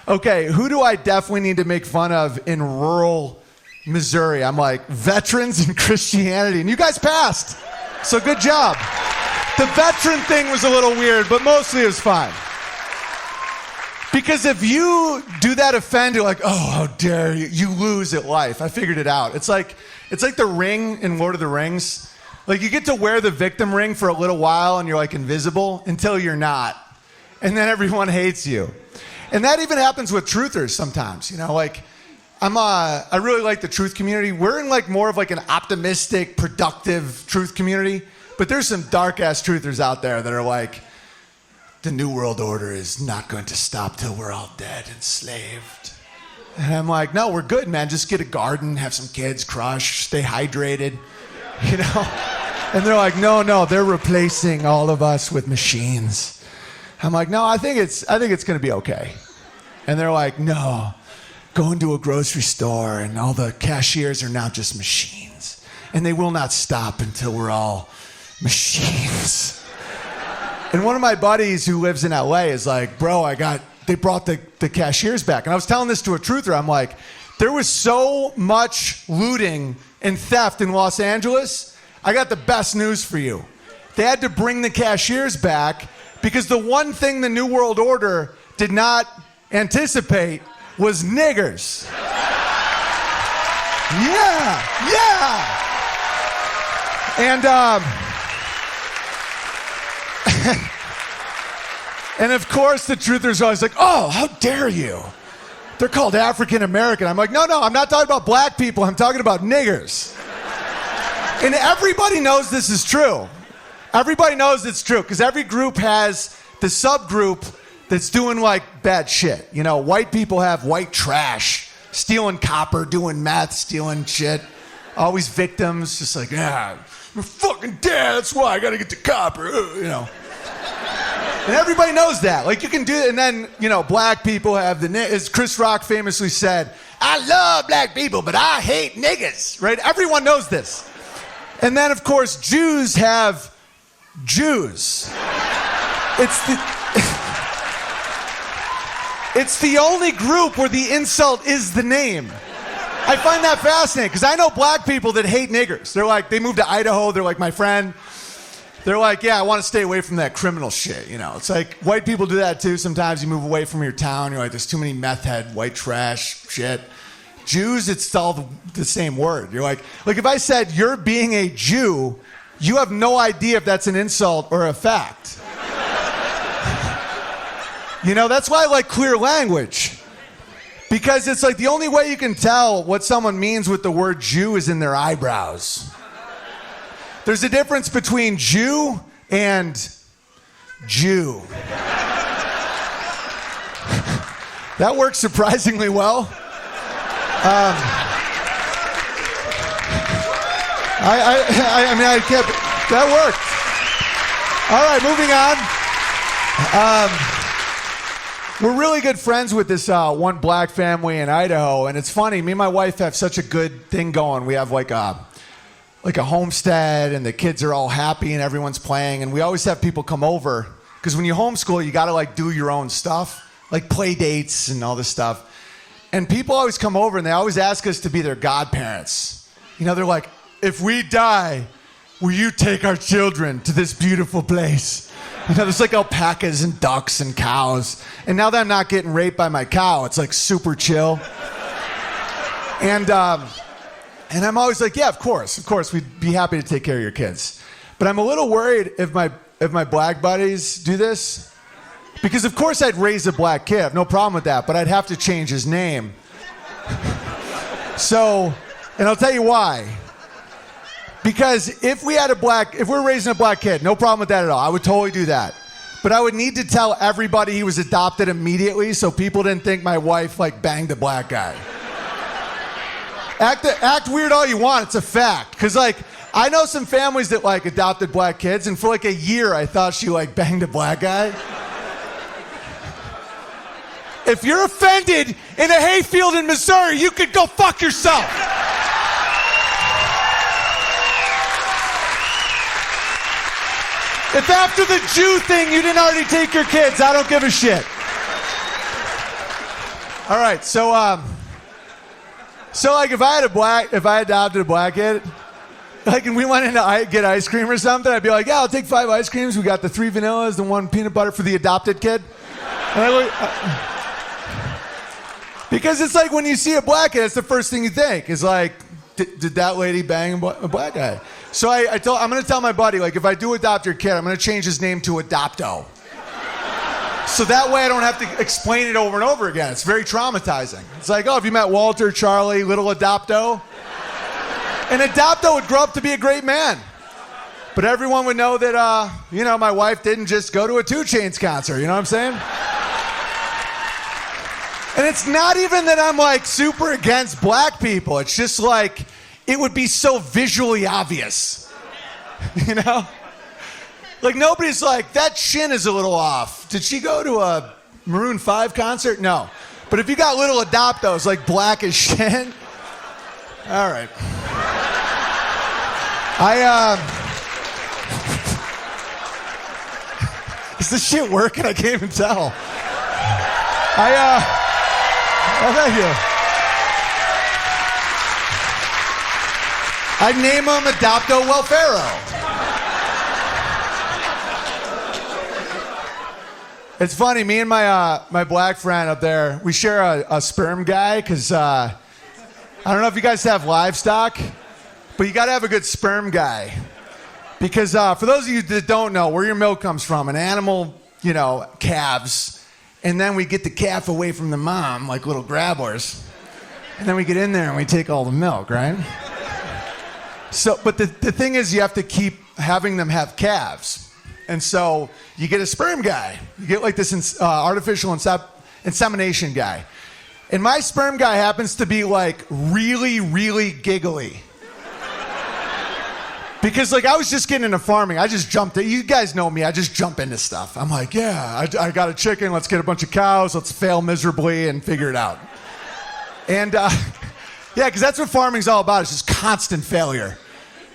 okay, who do I definitely need to make fun of in rural Missouri? I'm like, veterans and Christianity. And you guys passed. So good job. The veteran thing was a little weird, but mostly it was fine. Because if you do that offend, you're like, oh, how dare you? You lose at life. I figured it out. It's like the ring in Lord of the Rings. Like, you get to wear the victim ring for a little while and you're like invisible until you're not. And then everyone hates you. And that even happens with truthers sometimes, like I really like the truth community. We're in like more of like an optimistic, productive truth community, but there's some dark ass truthers out there that are like, the New World Order is not going to stop till we're all dead, enslaved. And I'm like, no, we're good, man. Just get a garden, have some kids, crush, stay hydrated, And they're like, no, they're replacing all of us with machines. I'm like, no, I think it's going to be okay. And they're like, no, go into a grocery store and all the cashiers are now just machines. And they will not stop until we're all machines. And one of my buddies who lives in LA is like, bro, they brought the cashiers back. And I was telling this to a truther. I'm like, there was so much looting and theft in Los Angeles. I got the best news for you. They had to bring the cashiers back because the one thing the New World Order did not anticipate was niggers. Yeah. And And of course, the truthers are always like, oh, how dare you? They're called African American. I'm like, no, I'm not talking about black people. I'm talking about niggers. And everybody knows this is true. Everybody knows it's true because every group has the subgroup that's doing like bad shit. You know, white people have white trash, stealing copper, doing meth, stealing shit. Always victims, just like, I'm fucking dead. That's why I gotta get the copper, you know. And everybody knows that. Like, you can do it. And then, you know, black people have as Chris Rock famously said, I love black people, but I hate niggas, right? Everyone knows this. And then, of course, Jews have Jews. It's the only group where the insult is the name. I find that fascinating because I know black people that hate niggers. They're like, they moved to Idaho. They're like my friend. They're like, yeah, I want to stay away from that criminal shit, you know. It's like white people do that too. Sometimes you move away from your town. You're like, there's too many meth head, white trash shit. Jews, it's all the same word. You're like if I said you're being a Jew, you have no idea if that's an insult or a fact. You know, that's why I like clear language. Because it's like the only way you can tell what someone means with the word Jew is in their eyebrows. There's a difference between Jew and Jew. That works surprisingly well. I mean, I kept, that worked. All right, moving on. We're really good friends with this one black family in Idaho, and it's funny, me and my wife have such a good thing going. We have like a homestead, and the kids are all happy, and everyone's playing, and we always have people come over, because when you homeschool, you gotta like do your own stuff, like play dates and all this stuff. And people always come over, and they always ask us to be their godparents. You know, they're like, if we die, will you take our children to this beautiful place? You know, there's like alpacas and ducks and cows. And now that I'm not getting raped by my cow, it's like super chill. And I'm always like, yeah, of course, we'd be happy to take care of your kids. But I'm a little worried if my black buddies do this. Because of course I'd raise a black kid, I have no problem with that, but I'd have to change his name. So, and I'll tell you why. Because if we're raising a black kid, no problem with that at all. I would totally do that. But I would need to tell everybody he was adopted immediately so people didn't think my wife like banged a black guy. Act weird all you want, it's a fact. Because like, I know some families that like adopted black kids, and for like a year I thought she like banged a black guy. If you're offended in a hayfield in Missouri, you could go fuck yourself. If after the Jew thing you didn't already take your kids, I don't give a shit. All right, so like if I adopted a black kid, like and we went in to get ice cream or something, I'd be like, yeah, I'll take 5 ice creams. We got the 3 vanillas, the 1 peanut butter for the adopted kid. And because it's like when you see a black kid, it's the first thing you think. Is like, did that lady bang a black guy? So I'm going to tell my buddy, like, if I do adopt your kid, I'm going to change his name to Adopto. So that way I don't have to explain it over and over again. It's very traumatizing. It's like, oh, have you met Walter, Charlie, little Adopto? And Adopto would grow up to be a great man. But everyone would know that, my wife didn't just go to a 2 Chainz concert. You know what I'm saying? And it's not even that I'm like super against black people. It's just like, it would be so visually obvious. You know? Like nobody's like, that chin is a little off. Did she go to a Maroon 5 concert? No. But if you got little Adoptos like black as shit, all right. Is this shit working? I can't even tell. Oh, thank you. I'd name him Adopto Welfaro. It's funny, me and my black friend up there, we share a sperm guy, because I don't know if you guys have livestock, but you got to have a good sperm guy. Because for those of you that don't know where your milk comes from, an animal calves. And then we get the calf away from the mom, like little grabblers. And then we get in there and we take all the milk, right? So, but the thing is, you have to keep having them have calves. And so you get a sperm guy. You get like this artificial insemination guy. And my sperm guy happens to be like really, really giggly. Because like I was just getting into farming. I just jumped in. You guys know me. I just jump into stuff. I'm like, yeah, I got a chicken. Let's get a bunch of cows. Let's fail miserably and figure it out. And yeah, because that's what farming's all about. It's just constant failure.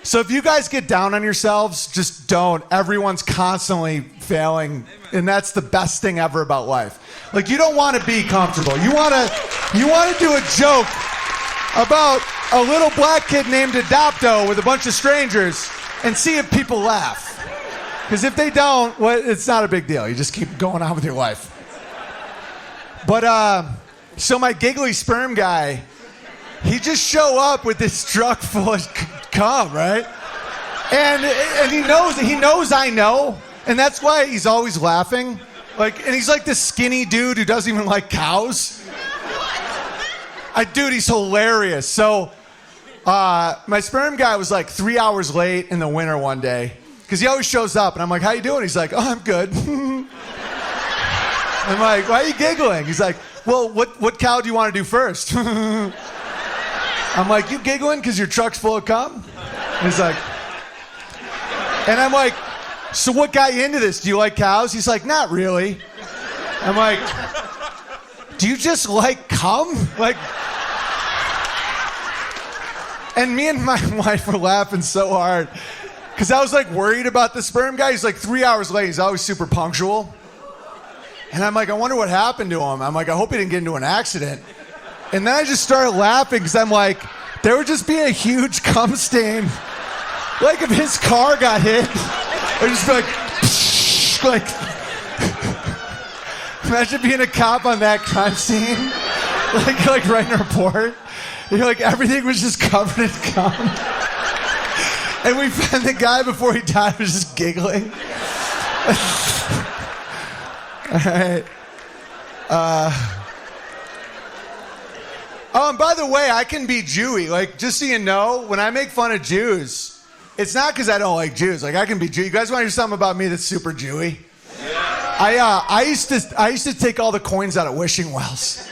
So if you guys get down on yourselves, just don't. Everyone's constantly failing, and that's the best thing ever about life. Like, you don't want to be comfortable. You want to do a joke about a little black kid named Adopto with a bunch of strangers and see if people laugh. Because if they don't, well, it's not a big deal. You just keep going on with your life. But so my giggly sperm guy, he just show up with this truck full of cum, right? And he knows I know, and that's why he's always laughing. Like, and he's like this skinny dude who doesn't even like cows. Dude, he's hilarious. So my sperm guy was like 3 hours late in the winter one day, because he always shows up, and I'm like, how you doing? He's like, oh, I'm good. I'm like, why are you giggling? He's like, well, what cow do you want to do first? I'm like, you giggling because your truck's full of cum? And he's like, and I'm like, so what got you into this? Do you like cows? He's like, not really. I'm like, do you just like cum? Like, and me and my wife were laughing so hard because I was like worried about the sperm guy. He's like 3 hours late. He's always super punctual. And I'm like, I wonder what happened to him. I'm like, I hope he didn't get into an accident. And then I just started laughing because I'm like, there would just be a huge cum stain. Like if his car got hit, it would just be like, psh, like, imagine being a cop on that crime scene, like writing a report. You're like, everything was just covered in cum. And we found the guy before he died was just giggling. All right. Oh, and by the way, I can be Jewy. Like, just so you know, when I make fun of Jews, it's not because I don't like Jews. Like, I can be Jew. You guys want to hear something about me that's super Jewy? Yeah. I used to take all the coins out of wishing wells.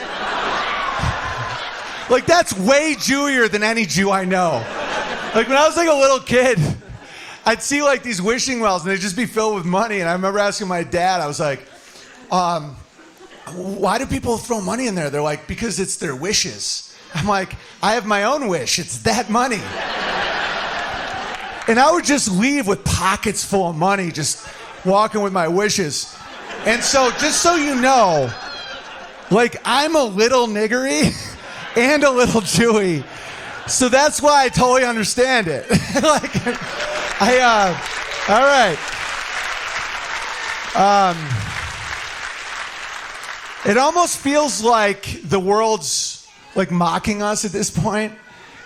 Like, that's way Jewier than any Jew I know. Like, when I was like a little kid, I'd see like these wishing wells and they'd just be filled with money. And I remember asking my dad, I was like, why do people throw money in there? They're like, because it's their wishes. I'm like, I have my own wish. It's that money. And I would just leave with pockets full of money, just walking with my wishes. And so, just so you know, like, I'm a little niggery and a little Jewy. So that's why I totally understand it. Like, all right. It almost feels like the world's like mocking us at this point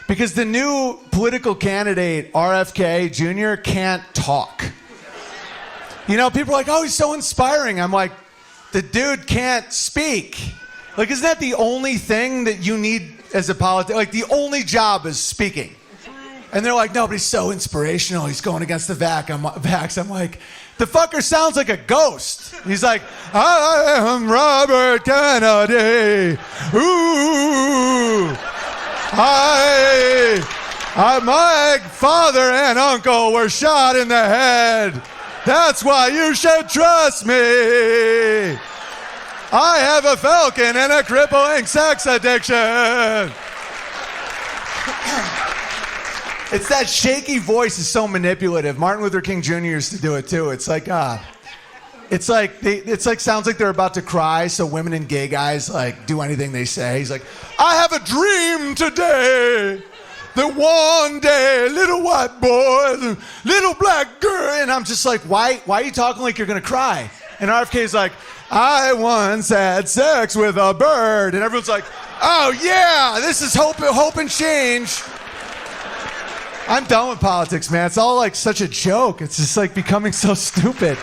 because the new political candidate, RFK Jr., can't talk. You know, people are like, oh, he's so inspiring. I'm like, the dude can't speak. Like, isn't that the only thing that you need as a politician? Like, the only job is speaking. And they're like, no, but he's so inspirational. He's going against the vax. I'm like, the fucker sounds like a ghost. He's like, I am Robert Kennedy. Ooh. My father and uncle were shot in the head. That's why you should trust me. I have a falcon and a crippling sex addiction. It's that shaky voice is so manipulative. Martin Luther King Jr. used to do it too. It's like sounds like they're about to cry, so women and gay guys like do anything they say. He's like, I have a dream today that one day little white boy, little black girl, and I'm just like, why are you talking like you're gonna cry? And RFK's like, I once had sex with a bird, and everyone's like, oh yeah, this is hope and change. I'm done with politics, man. It's all like such a joke. It's just like becoming so stupid.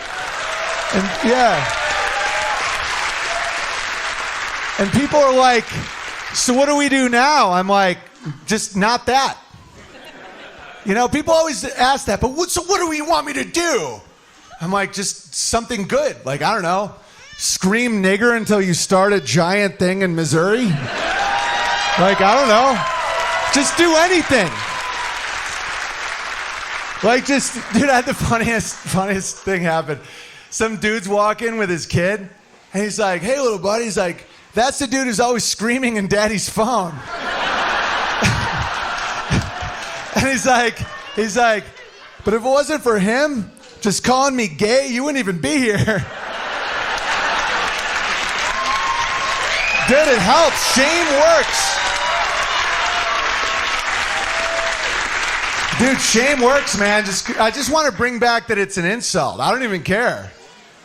And yeah. And people are like, so what do we do now? I'm like, just not that. You know, people always ask that, but so what do you want me to do? I'm like, just something good. Like, I don't know, scream nigger until you start a giant thing in Missouri? Like, I don't know. Just do anything. Like, just, dude, I had the funniest thing happen. Some dude's walking with his kid, and he's like, hey, little buddy. He's like, that's the dude who's always screaming in daddy's phone. And he's like, but if it wasn't for him just calling me gay, you wouldn't even be here. Dude, it helps. Shame works. Dude, shame works, man. I just want to bring back that it's an insult. I don't even care.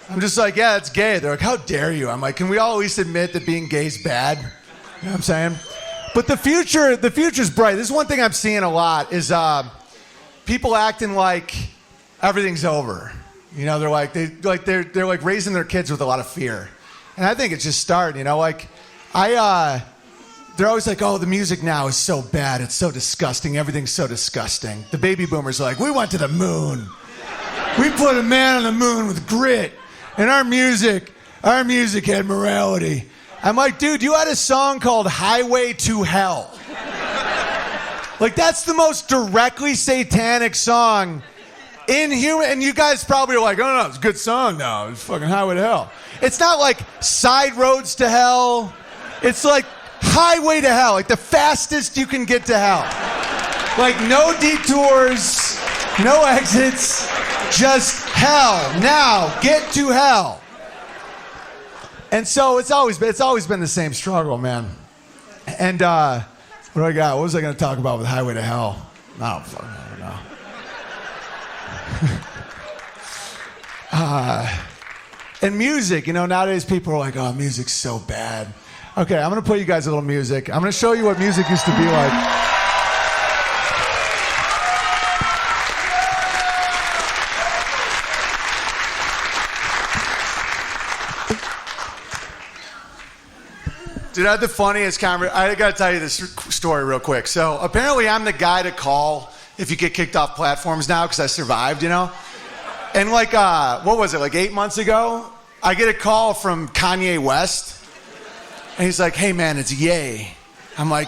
I'm just like, yeah, it's gay. They're like, how dare you? I'm like, can we all at least admit that being gay is bad? You know what I'm saying? But the future's bright. This is one thing I'm seeing a lot is people acting like everything's over. You know, they're raising their kids with a lot of fear. And I think it's just starting, you know, like they're always like, oh, the music now is so bad. It's so disgusting. Everything's so disgusting. The baby boomers are like, we went to the moon. We put a man on the moon with grit. And our music had morality. I'm like, dude, you had a song called Highway to Hell. Like, that's the most directly satanic song in human. And you guys probably are like, oh, no, it's a good song now. It's fucking Highway to Hell. It's not like Side Roads to Hell. It's like Highway to Hell, like the fastest you can get to hell. Like, no detours, no exits, just hell. Now, get to hell. And so it's always been the same struggle, man. And what do I got? What was I going to talk about with Highway to Hell? I don't fucking know. And music, you know, nowadays people are like, oh, music's so bad. Okay, I'm going to play you guys a little music. I'm going to show you what music used to be like. Dude, I had the funniest conversation. I got to tell you this story real quick. So apparently I'm the guy to call if you get kicked off platforms now because I survived, you know? And like, what was it, like 8 months ago? I get a call from Kanye West. And he's like, hey, man, it's Ye. I'm like,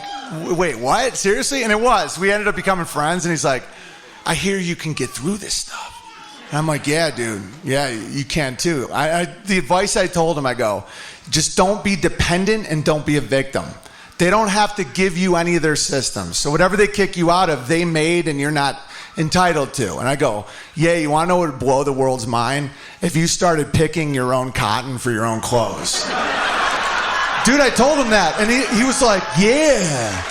wait, what? Seriously? And it was. We ended up becoming friends. And he's like, I hear you can get through this stuff. And I'm like, yeah, dude. Yeah, you can too. The advice I told him, I go, just don't be dependent and don't be a victim. They don't have to give you any of their systems. So whatever they kick you out of, they made and you're not entitled to. And I go, yeah, you want to know what would blow the world's mind? If you started picking your own cotton for your own clothes. Dude, I told him that. And he was like, yeah.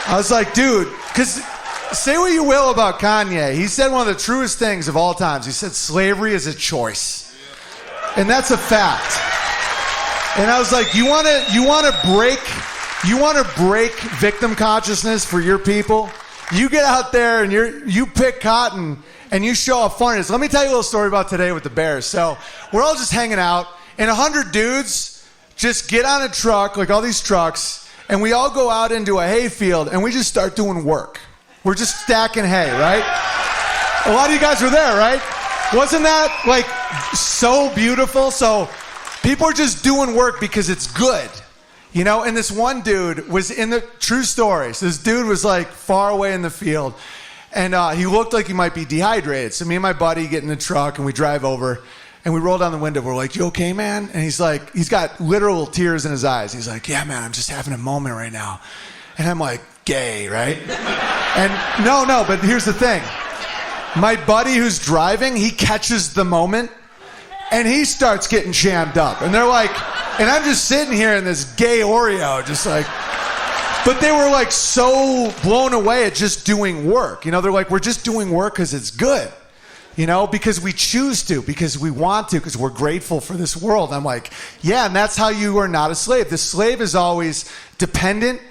I was like, dude, because say what you will about Kanye. He said one of the truest things of all times. He said slavery is a choice. And that's a fact. And I was like, you want to break victim consciousness for your people? You get out there and you pick cotton and you show off funniness. Let me tell you a little story about today with the Bears. So we're all just hanging out, and 100 dudes just get on a truck, like all these trucks, and we all go out into a hay field and we just start doing work. We're just stacking hay, right? A lot of you guys were there, right? Wasn't that like so beautiful? So people are just doing work because it's good, you know? And this one dude was in the true story. So this dude was like far away in the field, and he looked like he might be dehydrated. So me and my buddy get in the truck and we drive over and we roll down the window. We're like, you okay, man? And he's like, he's got literal tears in his eyes. He's like, yeah, man, I'm just having a moment right now. And I'm like, gay, right? And no, but here's the thing. My buddy who's driving, he catches the moment and he starts getting jammed up. And they're like, and I'm just sitting here in this gay Oreo, just like, but they were like so blown away at just doing work. You know, they're like, we're just doing work because it's good. You know, because we choose to, because we want to, because we're grateful for this world. I'm like, yeah, and that's how you are not a slave. The slave is always dependent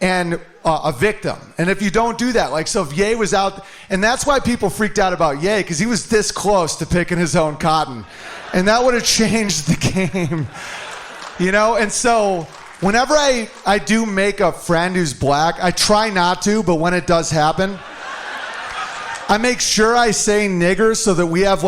and a victim. And if you don't do that, like, so if Ye was out, and that's why people freaked out about Ye, because he was this close to picking his own cotton. And that would have changed the game. You know, and so whenever I do make a friend who's black, I try not to, but when it does happen, I make sure I say nigger so that we have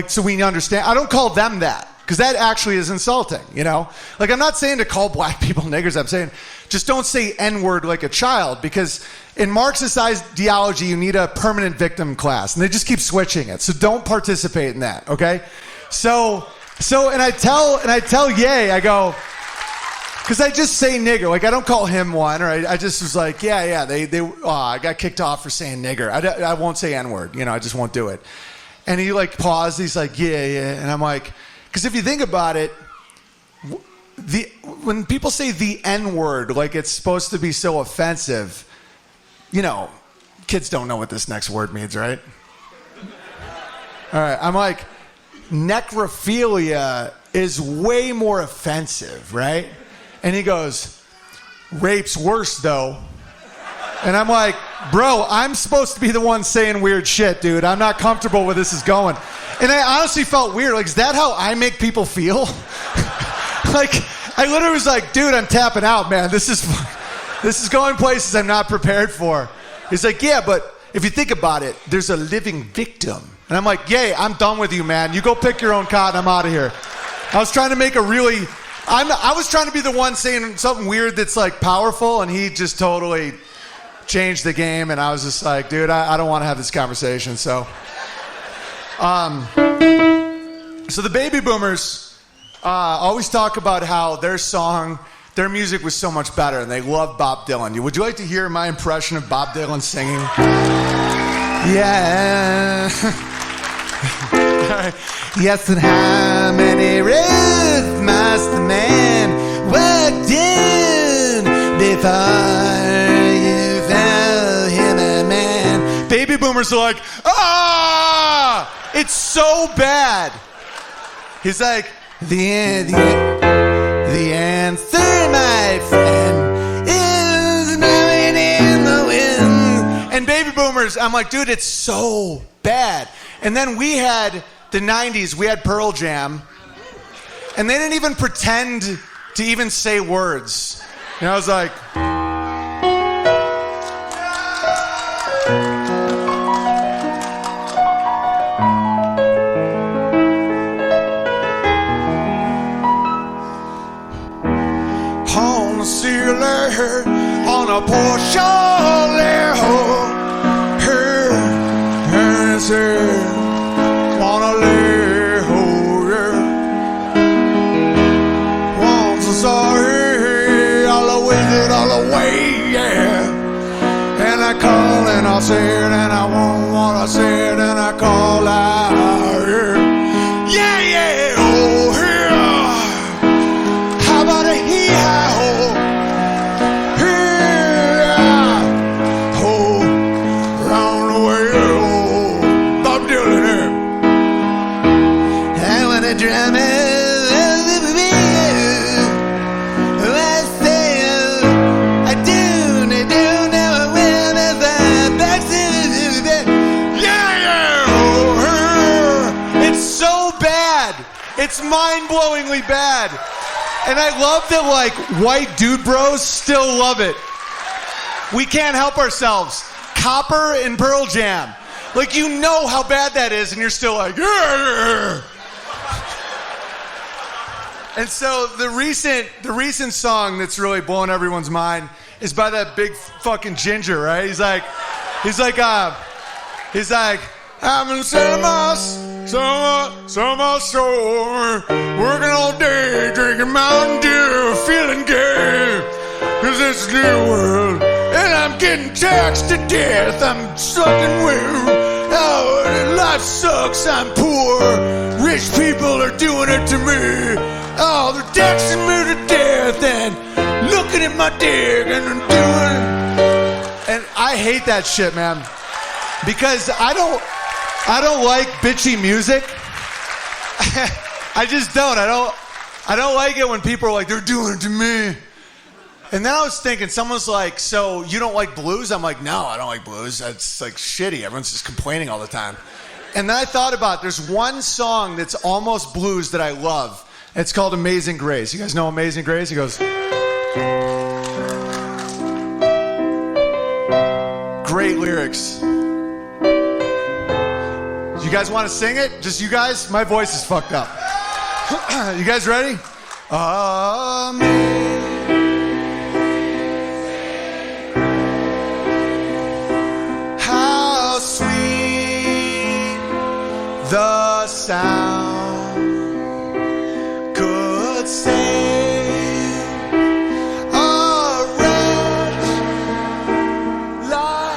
so we understand. I don't call them that, because that actually is insulting, you know? Like, I'm not saying to call black people niggers. I'm saying just don't say N-word like a child, because in Marxist ideology, you need a permanent victim class, and they just keep switching it. So don't participate in that, okay? So and I tell Ye, I go, because I just say nigger. Like, I don't call him one, or I just was like, yeah, I got kicked off for saying nigger. I won't say N-word, you know, I just won't do it. And he like paused, he's like, yeah. And I'm like, because if you think about it, when people say the N-word, like it's supposed to be so offensive, you know, kids don't know what this next word means, right? All right, I'm like, necrophilia is way more offensive, right? And he goes, rape's worse though. And I'm like, bro, I'm supposed to be the one saying weird shit, dude. I'm not comfortable where this is going. And I honestly felt weird. Like, is that how I make people feel? Like, I literally was like, dude, I'm tapping out, man. This is going places I'm not prepared for. He's like, yeah, but if you think about it, there's a living victim. And I'm like, yay, I'm done with you, man. You go pick your own cotton. I'm out of here. I was trying to make I was trying to be the one saying something weird that's like powerful, and he just totally changed the game, and I was just like, dude, I don't want to have this conversation. So the baby boomers always talk about how their music was so much better, and they love Bob Dylan. Would you like to hear my impression of Bob Dylan singing? Yeah. Yes, and how many roads must a man walk down before you found him a man? Baby boomers are like, it's so bad. He's like, the answer, my friend, is blowing in the wind. And baby boomers, I'm like, dude, it's so bad. And then we had the 90s, we had Pearl Jam, and they didn't even pretend to even say words. And I was like, on the ceiling, on a porch, her answer. Wanna lay hold her. Once I saw her, I'll always it all away, yeah. And I call and I said, and I want what I said, and I call out, yeah, yeah, oh, yeah. How about a hee-haw, yeah, oh, round the way, oh, Bob Dylan, yeah. The drum is I say I do know I will never back to yeah. It's so bad. It's mind-blowingly bad. And I love that, like, white dude bros still love it. We can't help ourselves. Copper and Pearl Jam. Like, you know how bad that is, and you're still like, yeah. And so the recent song that's really blowing everyone's mind is by that big fucking ginger, right? He's like, I'm in cinema store, working all day, drinking Mountain Dew, feeling gay, 'cause it's the new world, and I'm getting taxed to death, I'm sucking weird, oh, life sucks, I'm poor, rich people are doing it to me. Oh, they're taxing me to death and looking at my dick and doing. And I hate that shit, man, because I don't like bitchy music. I just don't. I don't like it when people are like, they're doing it to me. And then I was thinking, someone's like, so you don't like blues? I'm like, no, I don't like blues. That's like shitty. Everyone's just complaining all the time. And then I thought about, there's one song that's almost blues that I love. It's called Amazing Grace. You guys know Amazing Grace? He goes, great lyrics. You guys want to sing it? Just you guys? My voice is fucked up. You guys ready? Amazing. How sweet the sound could save a wretch like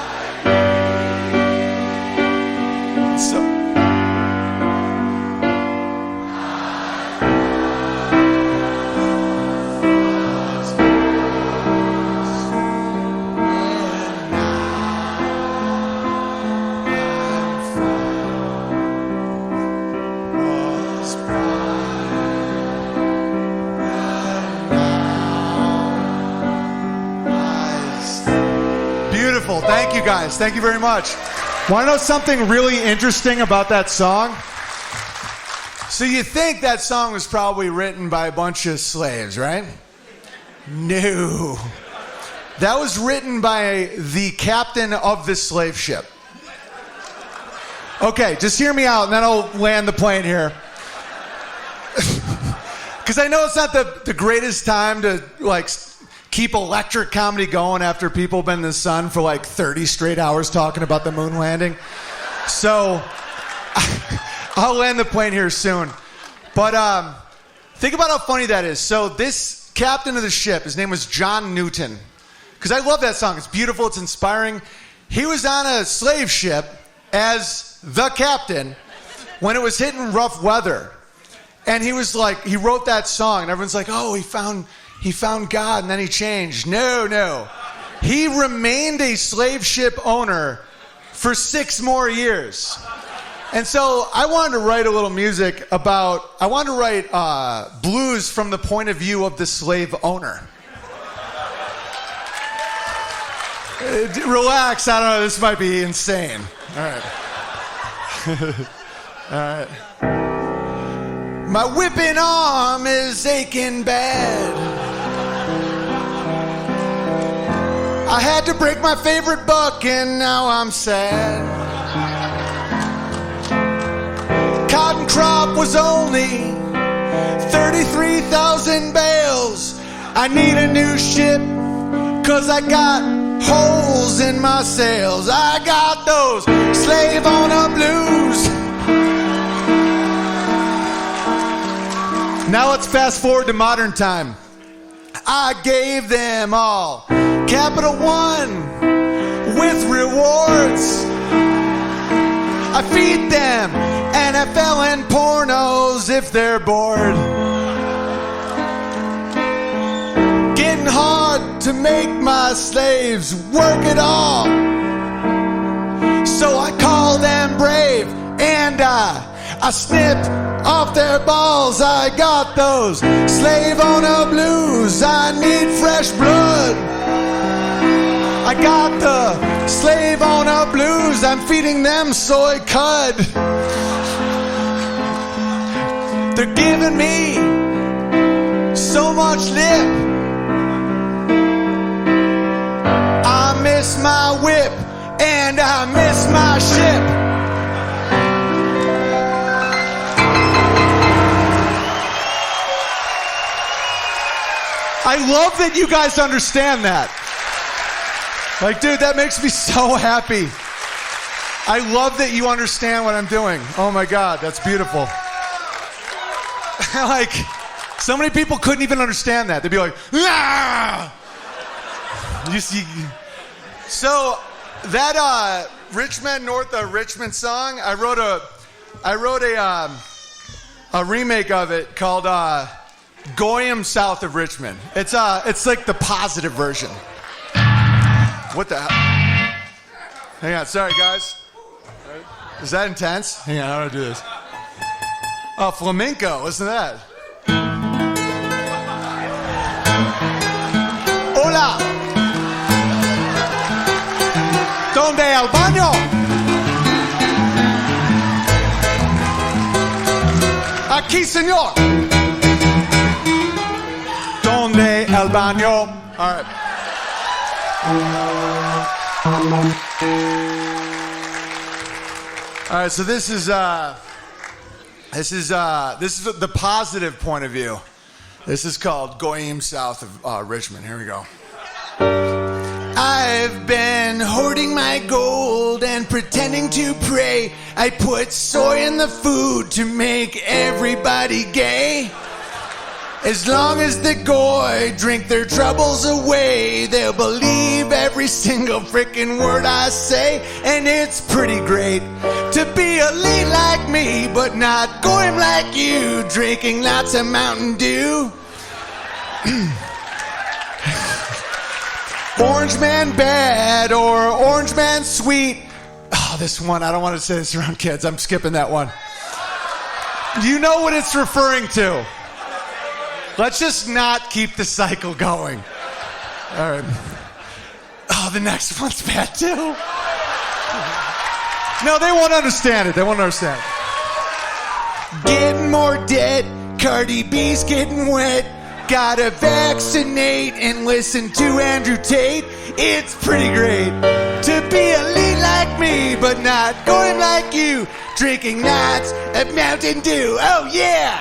so. Beautiful. Thank you guys. Thank you very much. Want to know something really interesting about that song? So you think that song was probably written by a bunch of slaves, right? No. That was written by the captain of the slave ship. Okay, just hear me out and then I'll land the plane here. Because I know it's not the greatest time to like keep electric comedy going after people have been in the sun for like 30 straight hours talking about the moon landing. So I'll land the plane here soon. But think about how funny that is. So this captain of the ship, his name was John Newton. Because I love that song. It's beautiful. It's inspiring. He was on a slave ship as the captain when it was hitting rough weather. And he was like, he wrote that song. And everyone's like, oh, he found God and then he changed. No. He remained a slave ship owner for 6 more years. And so I wanted to write a little music about, I wanted to write blues from the point of view of the slave owner. Relax, I don't know, this might be insane. All right. All right. My whipping arm is aching bad. I had to break my favorite buck and now I'm sad. Cotton crop was only 33,000 bales. I need a new ship 'cause I got holes in my sails. I got those slave owner blues. Now let's fast forward to modern time. I gave them all Capital One with rewards. I feed them NFL and pornos if they're bored. Getting hard to make my slaves work it all. So I call them brave and I snip off their balls. I got those slave owner blues. I need fresh blood. I got the slave owner blues. I'm feeding them soy cud. They're giving me so much lip. I miss my whip and I miss my ship. I love that you guys understand that. Like, dude, that makes me so happy. I love that you understand what I'm doing. Oh my God, that's beautiful. Like, so many people couldn't even understand that. They'd be like, ah! You see, so that Richmond North of Richmond song, I wrote a remake of it called Goyam South of Richmond. It's like the positive version. What the hell? Hang on, sorry guys. Is that intense? Hang on, how do I do this? Oh, flamenco, listen to that. hola. ¿Dónde el baño? Aquí, señor. ¿Dónde el baño? All right. All right, so this is the positive point of view. This is called Goyim south of Richmond. Here we go. I've been hoarding my gold and pretending to pray. I put soy in the food to make everybody gay. As long as the goy drink their troubles away, they'll believe every single frickin' word I say. And it's pretty great to be elite like me, but not goyim like you, drinking lots of Mountain Dew. Orange man bad or orange man sweet. Oh, this one, I don't want to say this around kids. I'm skipping that one. You know what it's referring to. Let's just not keep the cycle going. All right. Oh, the next one's bad too. No, they won't understand it. They won't understand it. Getting more debt. Cardi B's getting wet. Gotta vaccinate and listen to Andrew Tate. It's pretty great to be elite like me, but not going like you, drinking lots of Mountain Dew. Oh yeah!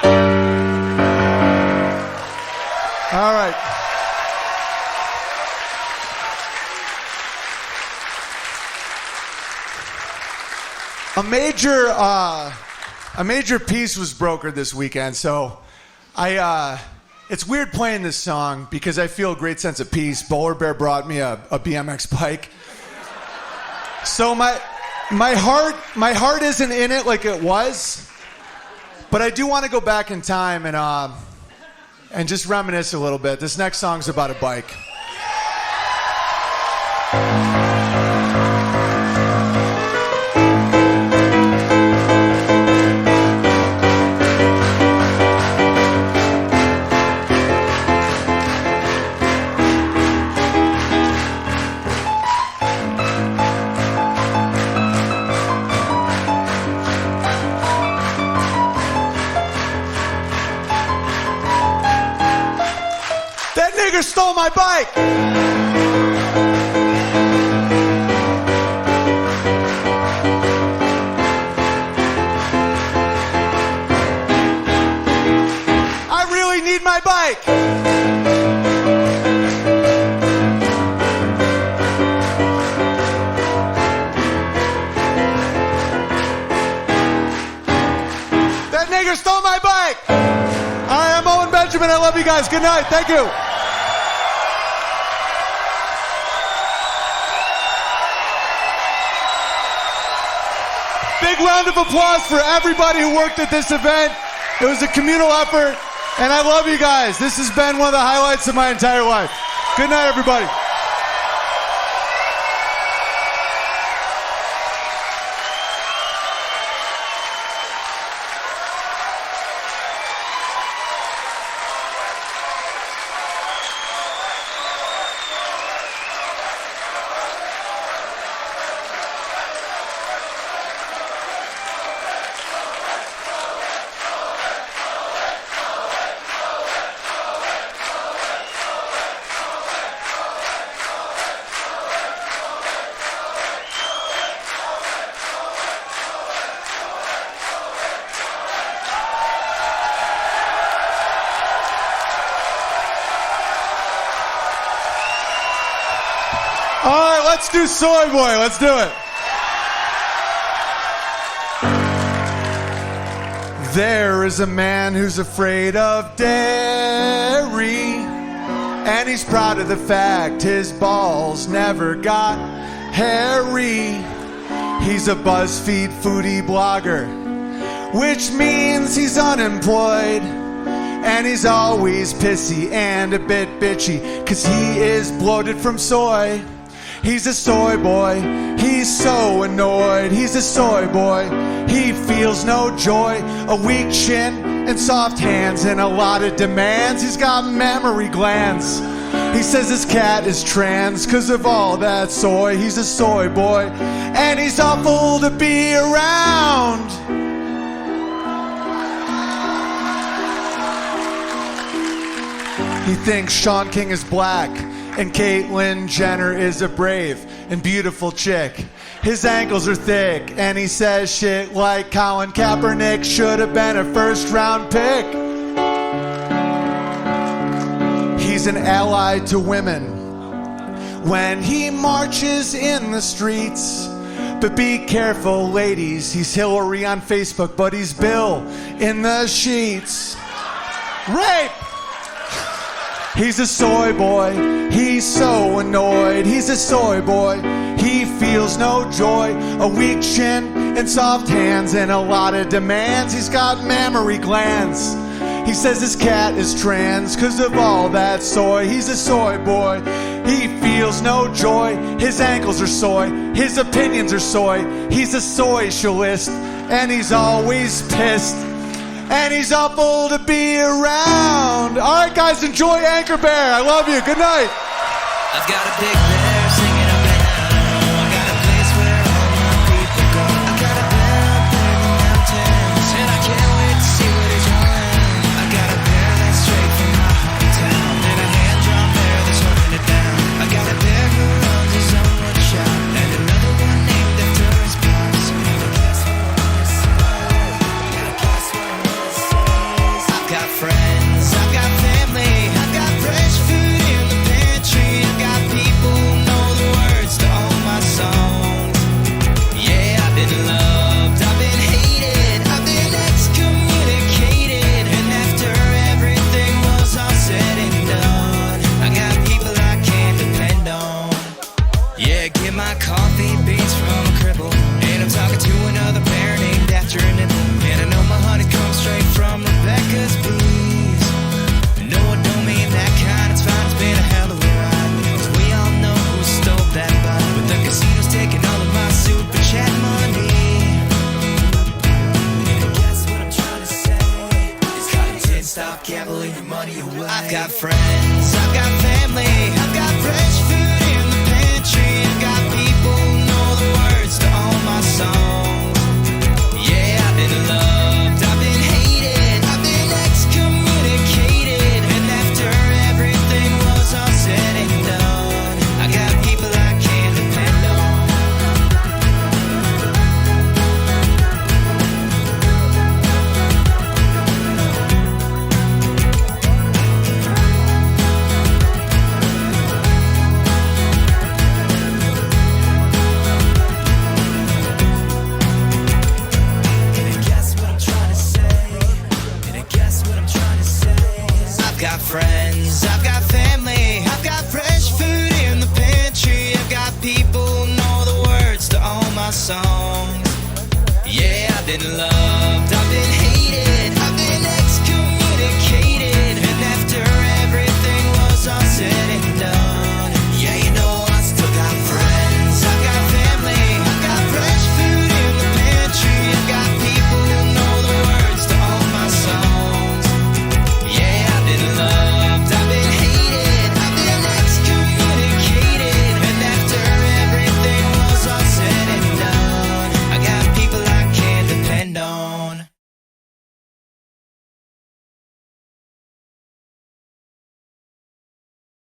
All right. A major peace was brokered this weekend, so it's weird playing this song because I feel a great sense of peace. Bowler Bear brought me a BMX bike. So my heart isn't in it like it was, but I do want to go back in time and just reminisce a little bit. This next song's about a bike. That nigger stole my bike! I really need my bike! That nigger stole my bike! Hi, I'm Owen Benjamin. I love you guys. Good night. Thank you. Big round of applause for everybody who worked at this event. It was a communal effort, and I love you guys. This has been one of the highlights of my entire life. Good night, everybody. All right, let's do Soy Boy. Let's do it. There is a man who's afraid of dairy, and he's proud of the fact his balls never got hairy. He's a BuzzFeed foodie blogger, which means he's unemployed. And he's always pissy and a bit bitchy, 'cause he is bloated from soy. He's a soy boy, he's so annoyed. He's a soy boy, he feels no joy. A weak chin and soft hands and a lot of demands. He's got mammary glands He says his cat is trans cause of all that soy. He's a soy boy and he's awful to be around. He thinks Sean King is black and Caitlyn Jenner is a brave and beautiful chick. His ankles are thick and he says shit like Colin Kaepernick should have been a first-round pick. He's an ally to women when he marches in the streets. But be careful, ladies, he's Hillary on Facebook, but he's Bill in the sheets. Rape! He's a soy boy, he's so annoyed. He's a soy boy, he feels no joy. A weak chin and soft hands and a lot of demands. He's got mammary glands. He says his cat is trans cause of all that soy. He's a soy boy, he feels no joy. His ankles are soy, his opinions are soy. He's a socialist and he's always pissed. And he's awful to be around. All right, guys, enjoy Anchor Bear. I love you. Good night. I've got a big bear singing up and down. I got a place where all my people go. I got a bear up in the mountains, and I can't wait to see what he's running. I got a bear that's straight from my hometown, and a hand-drawn bear that's holding it down. I got a bear who runs his own one shot, and another one named after his pops. I've got friends, I've got family, I've got fresh food in the pantry. I've got people who know the words to all my songs. Yeah, I've been loved, I've been hated, I've been excommunicated. And after everything was all said and done, I got people I can depend on. Yeah, get my coffee beans from a cribble, and I'm talking to another bear named after a nibble. And I know my honey comes straight from Rebecca's bees. No, it don't mean that kind, it's fine, it's been a hell of a ride. 'Cause we all know who stole that bite. But the casino's taking all of my super chat money. And I guess what I'm trying to say is content, stop gambling your money away. I've got friends, I've got family, I've got fresh food in the pantry. I've got people who know the words to all my songs. Yeah, I've been loved, I've been hated, I've been excommunicated. And after everything was all said and done, I got people I can depend on. And I guess what I'm trying to say, and I guess what I'm trying to say is I've got friends, I've got family, I've got fresh food in the pantry. I've got people who know the words to all my songs. Yeah, I've been loved,